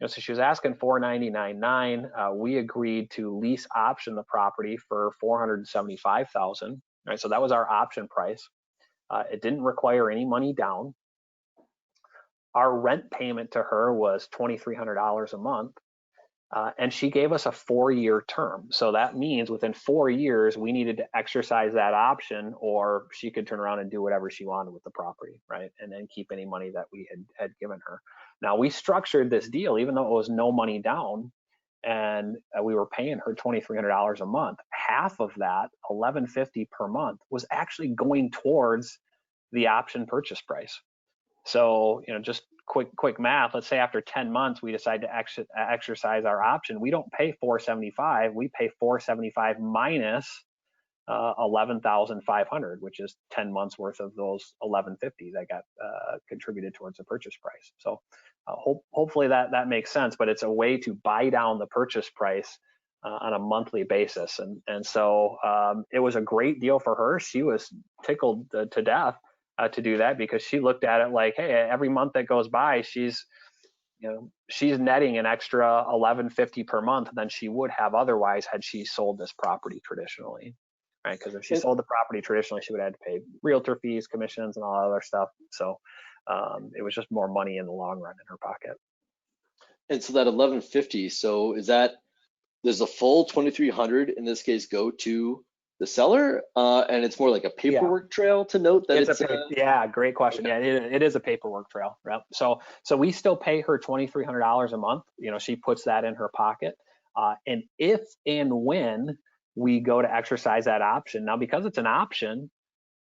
so she was asking $499,900. We agreed to lease option the property for $475,000. Right, so that was our option price. It didn't require any money down. Our rent payment to her was $2,300 a month. And she gave us a 4-year term. So that means within 4 years, we needed to exercise that option, or she could turn around and do whatever she wanted with the property, right? And then keep any money that we had given her. Now, we structured this deal, even though it was no money down, and we were paying her $2,300 a month. Half of that, $1,150 per month, was actually going towards the option purchase price. So, just quick math, let's say after 10 months, we decide to exercise our option. We don't pay $475, we pay $475 minus $11,500, which is 10 months worth of those $1,150 that got contributed towards the purchase price. So hopefully that makes sense, but it's a way to buy down the purchase price on a monthly basis. And so it was a great deal for her. She was tickled to death to do that, because she looked at it like, hey, every month that goes by, she's netting an extra $1,150 per month than she would have otherwise had she sold this property traditionally, right? Because if she sold the property traditionally, she would have had to pay realtor fees, commissions, and all that other stuff. So it was just more money in the long run in her pocket. And so that $1,150, so does the full $2,300 in this case go to the seller, and it's more like a paperwork trail to note that it's great question. Okay. Yeah, it is a paperwork trail. Right? So we still pay her $2,300 a month. She puts that in her pocket, and if and when we go to exercise that option, now because it's an option,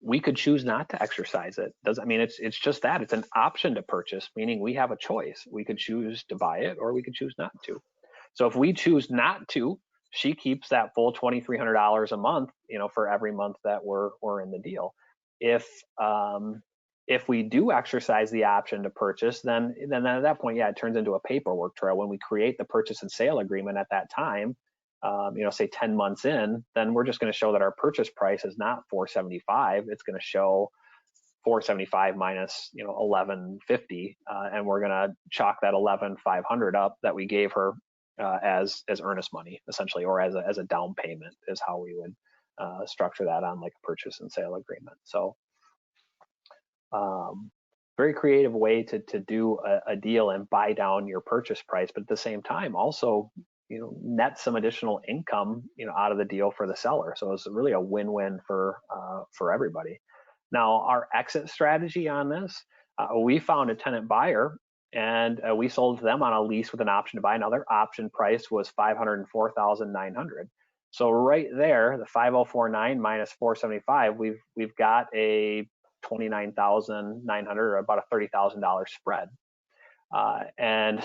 we could choose not to exercise it. It's just that it's an option to purchase, meaning we have a choice. We could choose to buy it, or we could choose not to. So if we choose not to, she keeps that full $2,300 a month, for every month that we're in the deal. If we do exercise the option to purchase, then at that point, it turns into a paperwork trail. When we create the purchase and sale agreement at that time, say 10 months in, then we're just going to show that our purchase price is not 475. It's going to show 475 minus 1150, and we're going to chalk that 11,500 up that we gave her as earnest money, essentially, or as a down payment is how we would structure that on like a purchase and sale agreement. So very creative way to do a deal and buy down your purchase price, but at the same time also net some additional income out of the deal for the seller. So it's really a win-win for everybody. Now, our exit strategy on this, we found a tenant buyer, and we sold to them on a lease with an option to buy. Now, their option price was $504,900. So right there, the 5,049 minus 475, we've got a $29,900, or about a $30,000 spread. And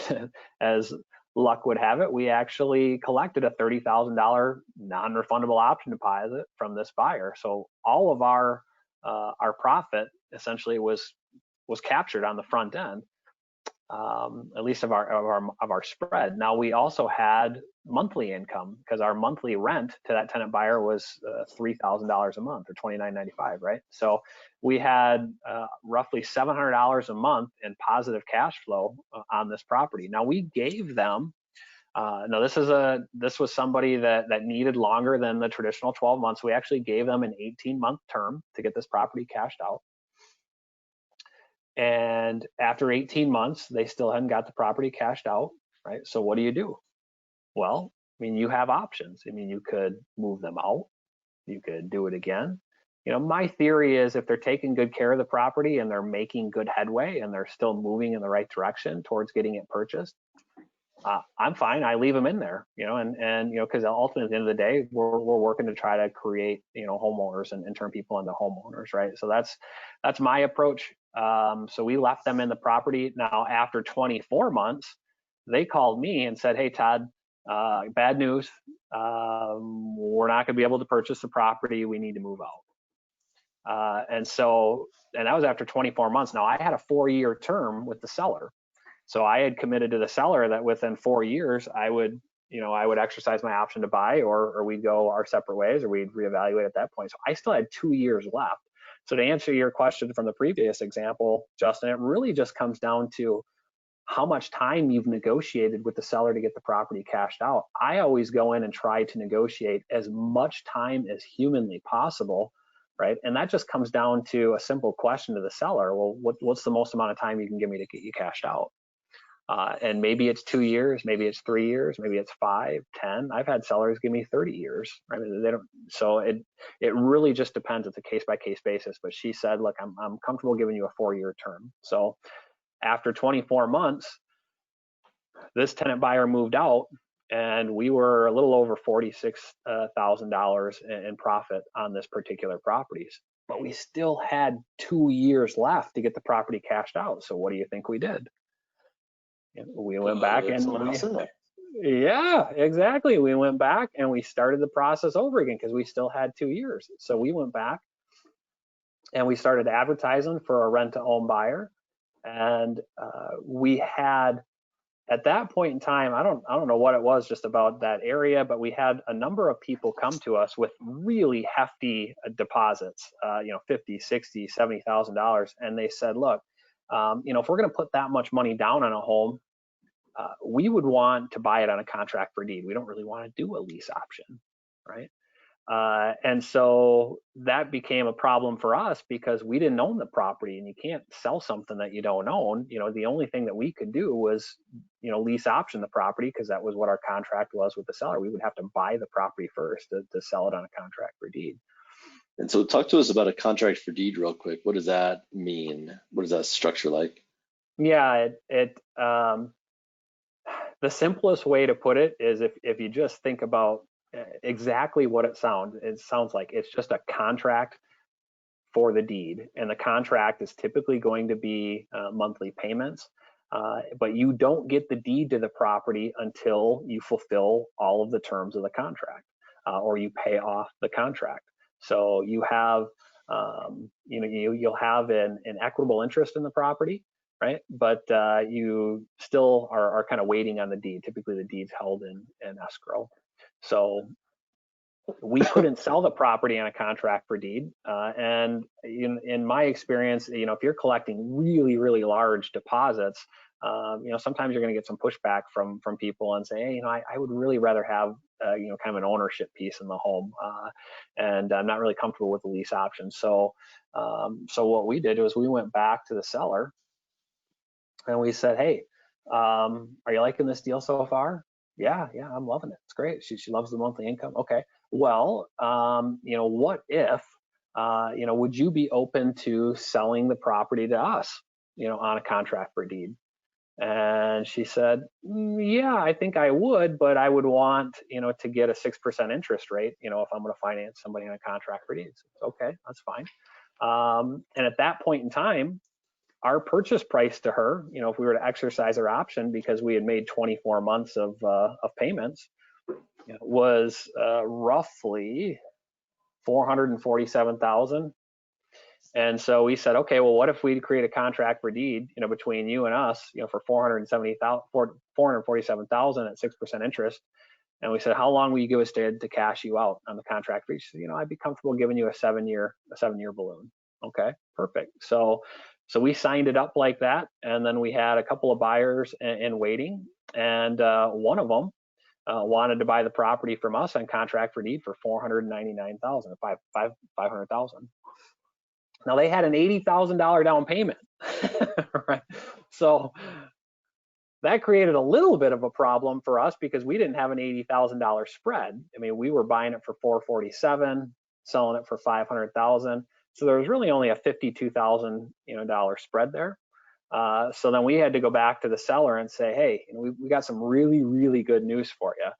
as luck would have it, we actually collected a $30,000 non-refundable option deposit from this buyer. So all of our profit essentially was captured on the front end, at least of our spread. Now, we also had monthly income, because our monthly rent to that tenant buyer was $3,000 a month, or $29.95, right? So we had roughly $700 a month in positive cash flow on this property. Now, we gave them no, this was somebody that needed longer than the traditional 12 months. We actually gave them an 18-month term to get this property cashed out. And after 18 months, they still hadn't got the property cashed out, right? So what do? Well, I mean, you have options. I mean, you could move them out. You could do it again. My theory is if they're taking good care of the property and they're making good headway and they're still moving in the right direction towards getting it purchased, I'm fine. I leave them in there, and because ultimately at the end of the day, we're working to try to create, homeowners and turn people into homeowners, right? So that's my approach. So we left them in the property. Now, after 24 months, they called me and said, "Hey, Todd, bad news. We're not going to be able to purchase the property. We need to move out." And that was after 24 months. Now, I had a 4-year term with the seller. So I had committed to the seller that within 4 years, I would exercise my option to buy, or we'd go our separate ways, or we'd reevaluate at that point. So I still had 2 years left. So to answer your question from the previous example, Justin, it really just comes down to how much time you've negotiated with the seller to get the property cashed out. I always go in and try to negotiate as much time as humanly possible, right? And that just comes down to a simple question to the seller. Well, what's the most amount of time you can give me to get you cashed out? And maybe it's 2 years, maybe it's 3 years, maybe it's 5, 10. I've had sellers give me 30 years. Right? They don't. So it really just depends. It's a case by case basis. But she said, "Look, I'm comfortable giving you a 4-year term." So after 24 months, this tenant buyer moved out, and we were a little over $46,000 in profit on this particular properties. But we still had 2 years left to get the property cashed out. So what do you think we did? We went back and yeah, exactly. We went back and we started the process over again because we still had 2 years. So we went back and we started advertising for a rent-to-own buyer. And we had, at that point in time, I don't know what it was just about that area, but we had a number of people come to us with really hefty deposits, $50,000, $60,000, $70,000, and they said, "Look, if we're going to put that much money down on a home, we would want to buy it on a contract for deed. We don't really want to do a lease option, right?" And so that became a problem for us because we didn't own the property, and you can't sell something that you don't own. The only thing that we could do was, lease option the property, because that was what our contract was with the seller. We would have to buy the property first to sell it on a contract for deed. And so talk to us about a contract for deed real quick. What does that mean? What is that structure like? Yeah, the simplest way to put it is if you just think about exactly what it sounds like. It's just a contract for the deed, and the contract is typically going to be monthly payments, but you don't get the deed to the property until you fulfill all of the terms of the contract, or you pay off the contract. So you have, you'll have an equitable interest in the property, right? But you still are kind of waiting on the deed. Typically, the deed's held in escrow. So we couldn't sell the property on a contract for deed. And in my experience, if you're collecting really, really large deposits, sometimes you're going to get some pushback from people and say, hey, I would really rather have, kind of an ownership piece in the home. And I'm not really comfortable with the lease option. So what we did was we went back to the seller and we said, hey, are you liking this deal so far? Yeah, I'm loving it. It's great. She loves the monthly income. Okay. Well, what if, would you be open to selling the property to us, on a contract for deed? And she said, yeah, I think I would, but I would want, to get a 6% interest rate, if I'm going to finance somebody on a contract for deeds. Okay, that's fine. And at that point in time, our purchase price to her, if we were to exercise our option because we had made 24 months of payments, was roughly $447,000. And so we said, okay, well, what if we create a contract for deed, between you and us, for $447,000 at 6% interest. And we said, how long will you give us to cash you out on the contract? She said, I'd be comfortable giving you a 7-year balloon. Okay, perfect. So we signed it up like that, and then we had a couple of buyers in waiting, and one of them wanted to buy the property from us on contract for deed for $499,000, $500,000. Now they had an $80,000 down payment, right? So that created a little bit of a problem for us because we didn't have an $80,000 spread. I mean, we were buying it for $447,000, selling it for $500,000. So there was really only a $52,000 spread there. So then we had to go back to the seller and say, hey, we got some really, really good news for you.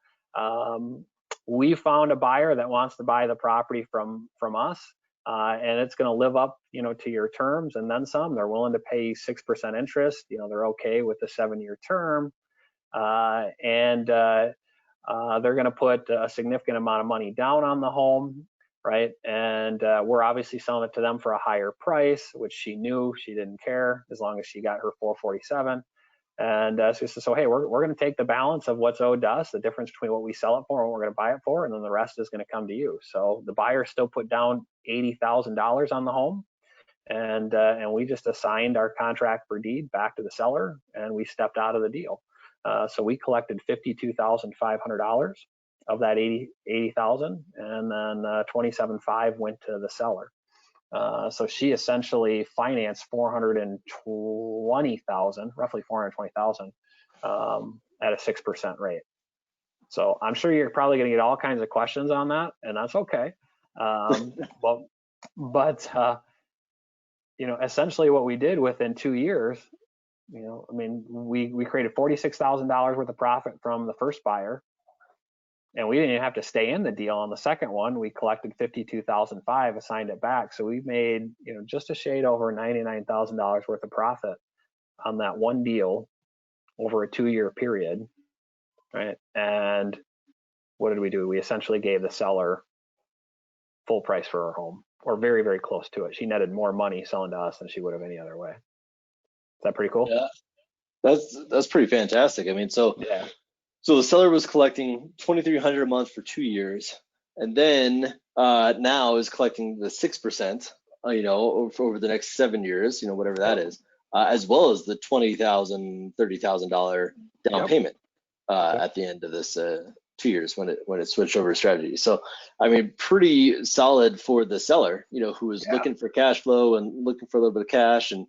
We found a buyer that wants to buy the property from us, and it's going to live up, to your terms and then some. They're willing to pay 6% interest. They're okay with the 7-year term, and they're going to put a significant amount of money down on the home. Right. And we're obviously selling it to them for a higher price, which she knew. She didn't care as long as she got her 447. And she said, so, hey, we're going to take the balance of what's owed to us, the difference between what we sell it for and what we're going to buy it for, and then the rest is going to come to you. So the buyer still put down $80,000 on the home, and we just assigned our contract for deed back to the seller, and we stepped out of the deal. So we collected $52,500 of that 80,000, and then 27.5 went to the seller. So she essentially financed 420,000, roughly 420,000, at a 6% rate. So I'm sure you're probably going to get all kinds of questions on that, and that's okay. But essentially what we did within 2 years, we created $46,000 worth of profit from the first buyer. And we didn't even have to stay in the deal on the second one. We collected $52,500, assigned it back. So we made, just a shade over $99,000 worth of profit on that one deal over a 2-year period, right? And what did we do? We essentially gave the seller full price for her home, or very, very close to it. She netted more money selling to us than she would have any other way. Is that pretty cool? Yeah, that's pretty fantastic. I mean, yeah. So the seller was collecting $2,300 a month for 2 years, and then now is collecting the 6%, over the next 7 years, whatever that is, as well as the $20,000, $30,000 down payment at the end of this 2 years when it switched over to strategy. So I mean, pretty solid for the seller, who was looking for cash flow and looking for a little bit of cash, and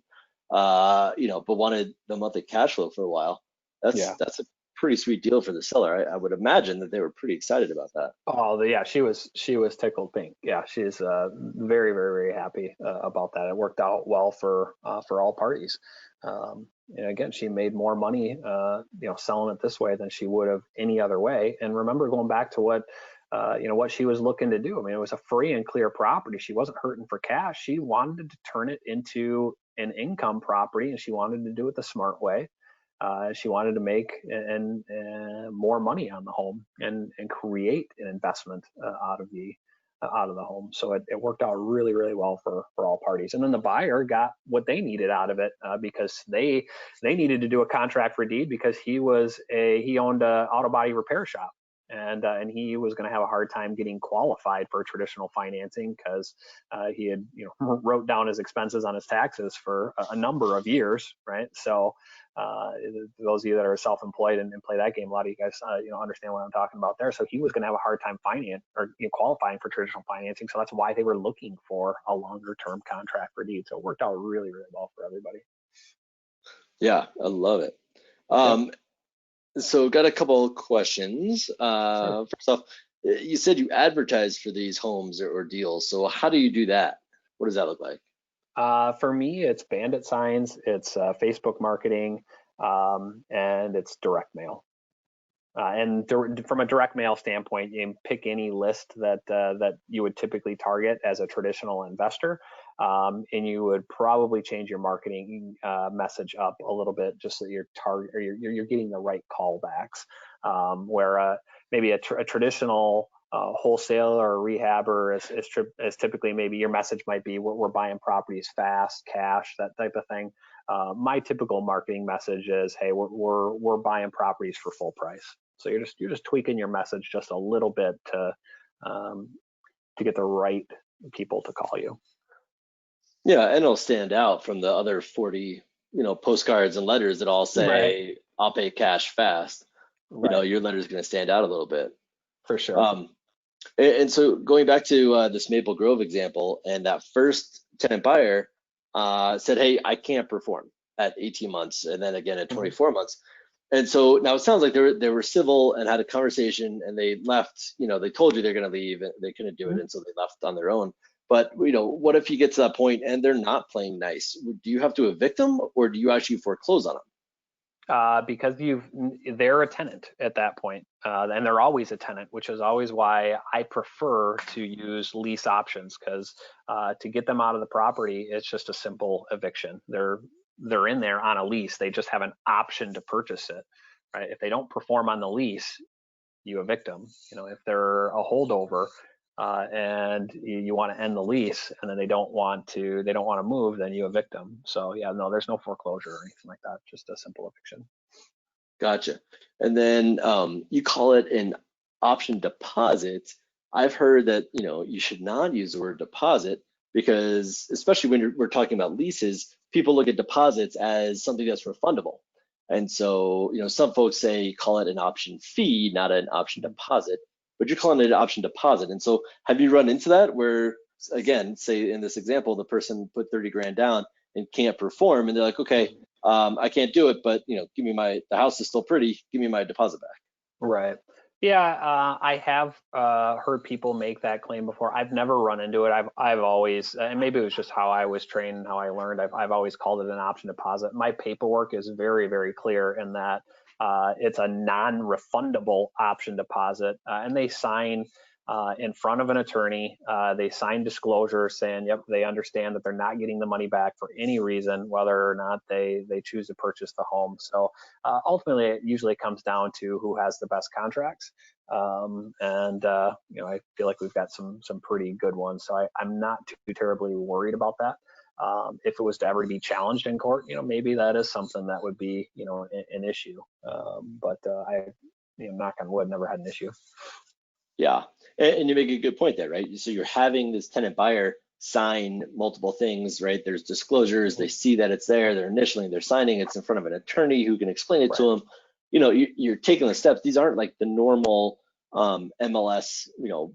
but wanted the monthly cash flow for a while. That's a pretty sweet deal for the seller. I would imagine that they were pretty excited about that. Oh yeah, she was tickled pink. Yeah, she's very, very, very happy about that. It worked out well for all parties. Again, she made more money selling it this way than she would have any other way. And remember, going back to what what she was looking to do. I mean, it was a free and clear property. She wasn't hurting for cash. She wanted to turn it into an income property, and she wanted to do it the smart way. She wanted to make more money on the home and create an investment out of the home. So it worked out really, really well for all parties. And then the buyer got what they needed out of it because they needed to do a contract for deed because he owned a auto body repair shop. and he was going to have a hard time getting qualified for traditional financing because he had wrote down his expenses on his taxes for a number of years, right? So those of you that are self-employed and play that game, a lot of you guys understand what I'm talking about there. So he was going to have a hard time qualifying for traditional financing. So that's why they were looking for a longer term contract for deed. So it worked out really, really well for everybody. Yeah, I love it. So got a couple of questions. Sure. First off, you said you advertise for these homes or deals. So how do you do that? What does that look like? For me, it's bandit signs, it's Facebook marketing, and it's direct mail. And from a direct mail standpoint, you can pick any list that you would typically target as a traditional investor, and you would probably change your marketing message up a little bit just so that you're getting the right callbacks. Where maybe a traditional wholesaler or rehabber is typically, maybe your message might be we're buying properties fast, cash, that type of thing. My typical marketing message is, hey, we're buying properties for full price. So you're just tweaking your message just a little bit to get the right people to call you. Yeah, and it'll stand out from the other 40, postcards and letters that all say, Right. I'll pay cash fast. Right. Your letter's going to stand out a little bit. For sure. And so going back to this Maple Grove example, and that first tenant buyer said, hey, I can't perform at 18 months, and then again at 24 months. And so now it sounds like they were civil and had a conversation, and they left. They told you they're going to leave, and they couldn't do it, and so they left on their own. But what if you get to that point and they're not playing nice? Do you have to evict them, or do you actually foreclose on them? Because they're a tenant at that point, and they're always a tenant, which is always why I prefer to use lease options, because to get them out of the property, it's just a simple eviction. They're in there on a lease. They just have an option to purchase it, right? If they don't perform on the lease, you evict them. If they're a holdover and you want to end the lease, and then they don't want to move, then you evict them. So yeah, no, there's no foreclosure or anything like that. Just a simple eviction. Gotcha. And then you call it an option deposit. I've heard that you should not use the word deposit, because especially when we're talking about leases, people look at deposits as something that's refundable. And so some folks say call it an option fee, not an option deposit, but you're calling it an option deposit. And so have you run into that where, again, say in this example, the person put 30 grand down and can't perform, and they're like, okay, I can't do it, but give me the house is still pretty, give me my deposit back. Right. Yeah, I have heard people make that claim before. I've never run into it. I've always, and maybe it was just how I was trained and how I learned, I've always called it an option deposit. My paperwork is very, very clear in that it's a non-refundable option deposit, and they sign in front of an attorney. They sign disclosures saying, yep, they understand that they're not getting the money back for any reason, whether or not they choose to purchase the home. So ultimately, it usually comes down to who has the best contracts. I feel like we've got some pretty good ones. So I'm not too terribly worried about that. If it was to ever be challenged in court, maybe that is something that would be, an issue. But knock on wood, never had an issue. Yeah, and you make a good point there, right? So you're having this tenant buyer sign multiple things, right? There's disclosures, they see that it's there, they're initialing, they're signing, it's in front of an attorney who can explain it to them. You're taking the steps. These aren't like the normal MLS,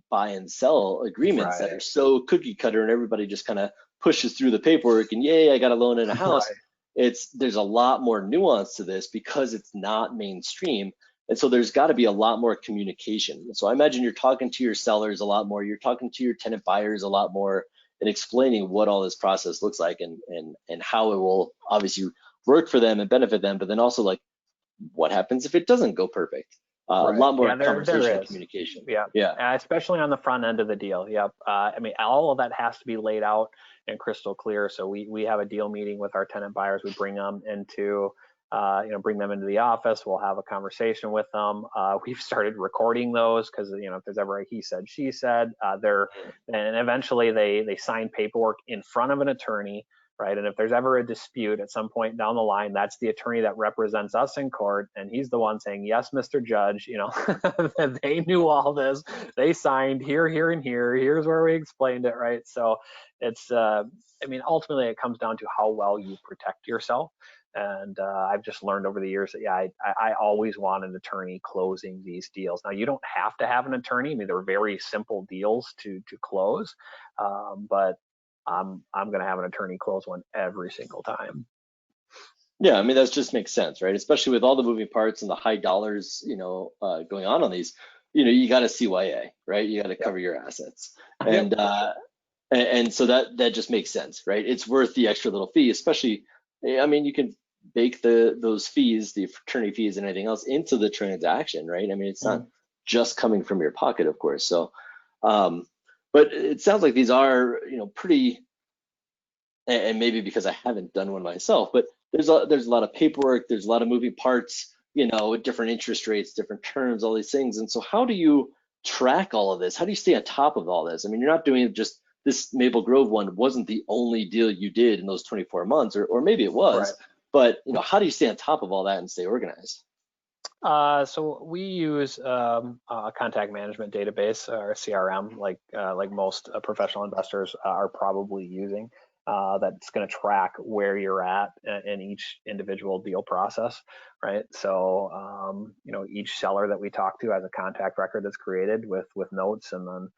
buy and sell agreements that are so cookie cutter and everybody just kind of pushes through the paperwork and yay, I got a loan in a house. There's a lot more nuance to this because it's not mainstream. And so there's got to be a lot more communication. So I imagine you're talking to your sellers a lot more, you're talking to your tenant buyers a lot more, and explaining what all this process looks like and how it will obviously work for them and benefit them, but then also like what happens if it doesn't go perfect. A lot more conversation and communication. Yeah, especially on the front end of the deal. Yep. All of that has to be laid out and crystal clear. So we have a deal meeting with our tenant buyers. We bring them into bring them into the office. We'll have a conversation with them. We've started recording those because if there's ever a he said, she said, and eventually they sign paperwork in front of an attorney, right? And if there's ever a dispute at some point down the line, that's the attorney that represents us in court, and he's the one saying, yes, Mr. Judge, you know, they knew all this, they signed here, here, and here, here's where we explained it, right? So it's, I mean, ultimately it comes down to how well you protect yourself. And I've just learned over the years that, yeah, I always want an attorney closing these deals. Now, you don't have to have an attorney. I mean, they're very simple deals to close, but I'm going to have an attorney close one every single time. Yeah, I mean, that just makes sense, right? Especially with all the moving parts and the high dollars, you know, going on these, you know, you got a CYA, right? You got to cover your assets. And and so that just makes sense, right? It's worth the extra little fee, especially, I mean, you can bake those fees, the attorney fees and anything else into the transaction, right? I mean, it's not just coming from your pocket, of course. So, but it sounds like these are, you know, pretty, and maybe because I haven't done one myself, but there's a lot of paperwork, there's a lot of moving parts, you know, different interest rates, different terms, all these things. And so how do you track all of this? How do you stay on top of all this? I mean, you're not doing just this Maple Grove one wasn't the only deal you did in those 24 months, or maybe it was, right. But you know, how do you stay on top of all that and stay organized? So we use a contact management database, or CRM, like most professional investors are probably using. That's going to track where you're at in each individual deal process, right? So you know, each seller that we talk to has a contact record that's created with notes, and then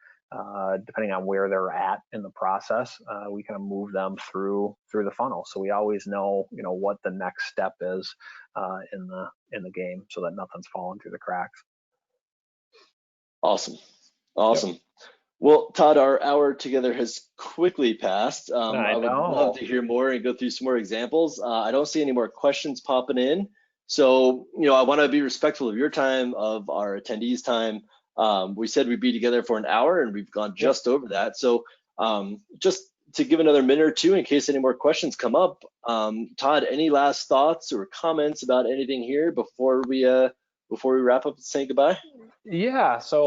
depending on where they're at in the process, we kind of move them through the funnel. So we always know, you know, what the next step is in the game, so that nothing's falling through the cracks. Awesome. Yep. Well, Todd, our hour together has quickly passed. I would love to hear more and go through some more examples. I don't see any more questions popping in. So, you know, I want to be respectful of your time, of our attendees' time. We said we'd be together for an hour, and we've gone just over that. So just to give another minute or two in case any more questions come up, Todd, any last thoughts or comments about anything here before we wrap up and say goodbye? Yeah, so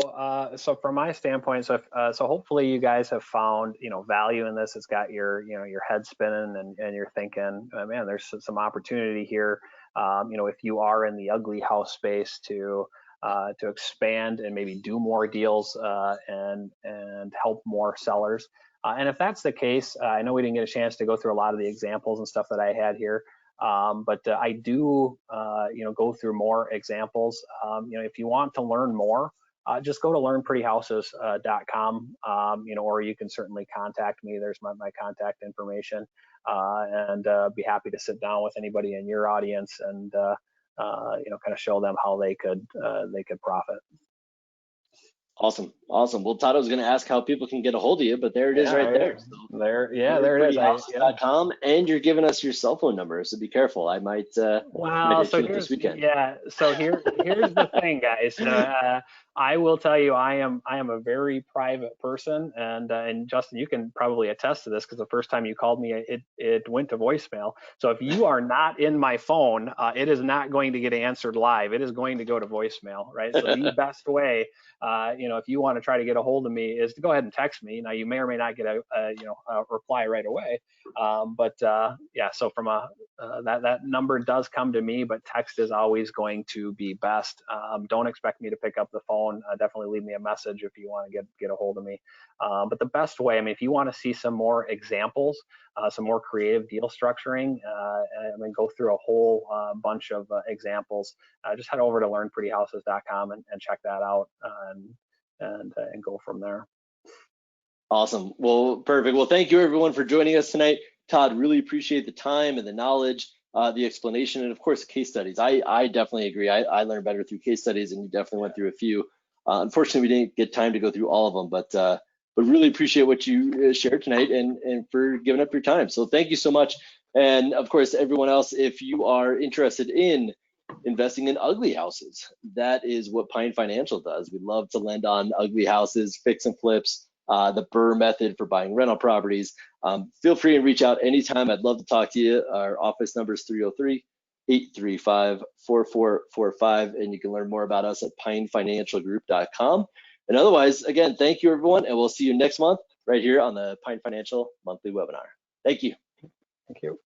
from my standpoint, so hopefully you guys have found, you know, value in this. It's got your, you know, your head spinning, and you're thinking, oh, man, there's some opportunity here. You know, if you are in the ugly house space to expand and maybe do more deals and help more sellers. And if that's the case, I know we didn't get a chance to go through a lot of the examples and stuff that I had here. But I do, you know, go through more examples. You know, if you want to learn more, just go to learnprettyhouses.com, you know, or you can certainly contact me. There's my contact information, and be happy to sit down with anybody in your audience and, you know, kind of show them how they could profit. Awesome. Well, Todd, I was going to ask how people can get a hold of you, but there it is right there. So there it is. .com, and you're giving us your cell phone number, so be careful. I might. Well, so here's So here's the thing, guys. I will tell you, I am a very private person, and Justin, you can probably attest to this because the first time you called me, it went to voicemail. So if you are not in my phone, it is not going to get answered live. It is going to go to voicemail, right? So the best way, you know, if you want to try to get a hold of me, is to go ahead and text me. Now, you may or may not get a reply right away, but yeah. So from that number does come to me, but text is always going to be best. Don't expect me to pick up the phone. Definitely leave me a message if you want to get a hold of me. But the best way, I mean, if you want to see some more examples, some more creative deal structuring, I mean, go through a whole bunch of examples, just head over to learnprettyhouses.com and check that out, and go from there. Awesome. Well, perfect. Well, thank you everyone for joining us tonight. Todd, really appreciate the time and the knowledge, the explanation, and of course, case studies. I definitely agree. I learn better through case studies, and you definitely went through a few. Unfortunately, we didn't get time to go through all of them, but really appreciate what you shared tonight and for giving up your time. So thank you so much. And of course, everyone else, if you are interested in investing in ugly houses, that is what Pine Financial does. We love to lend on ugly houses, fix and flips, the Burr method for buying rental properties. Feel free and reach out anytime. I'd love to talk to you. Our office number is 303-835-4445, and you can learn more about us at pinefinancialgroup.com. And otherwise, again, thank you everyone, and we'll see you next month right here on the Pine Financial monthly webinar. Thank you. Thank you.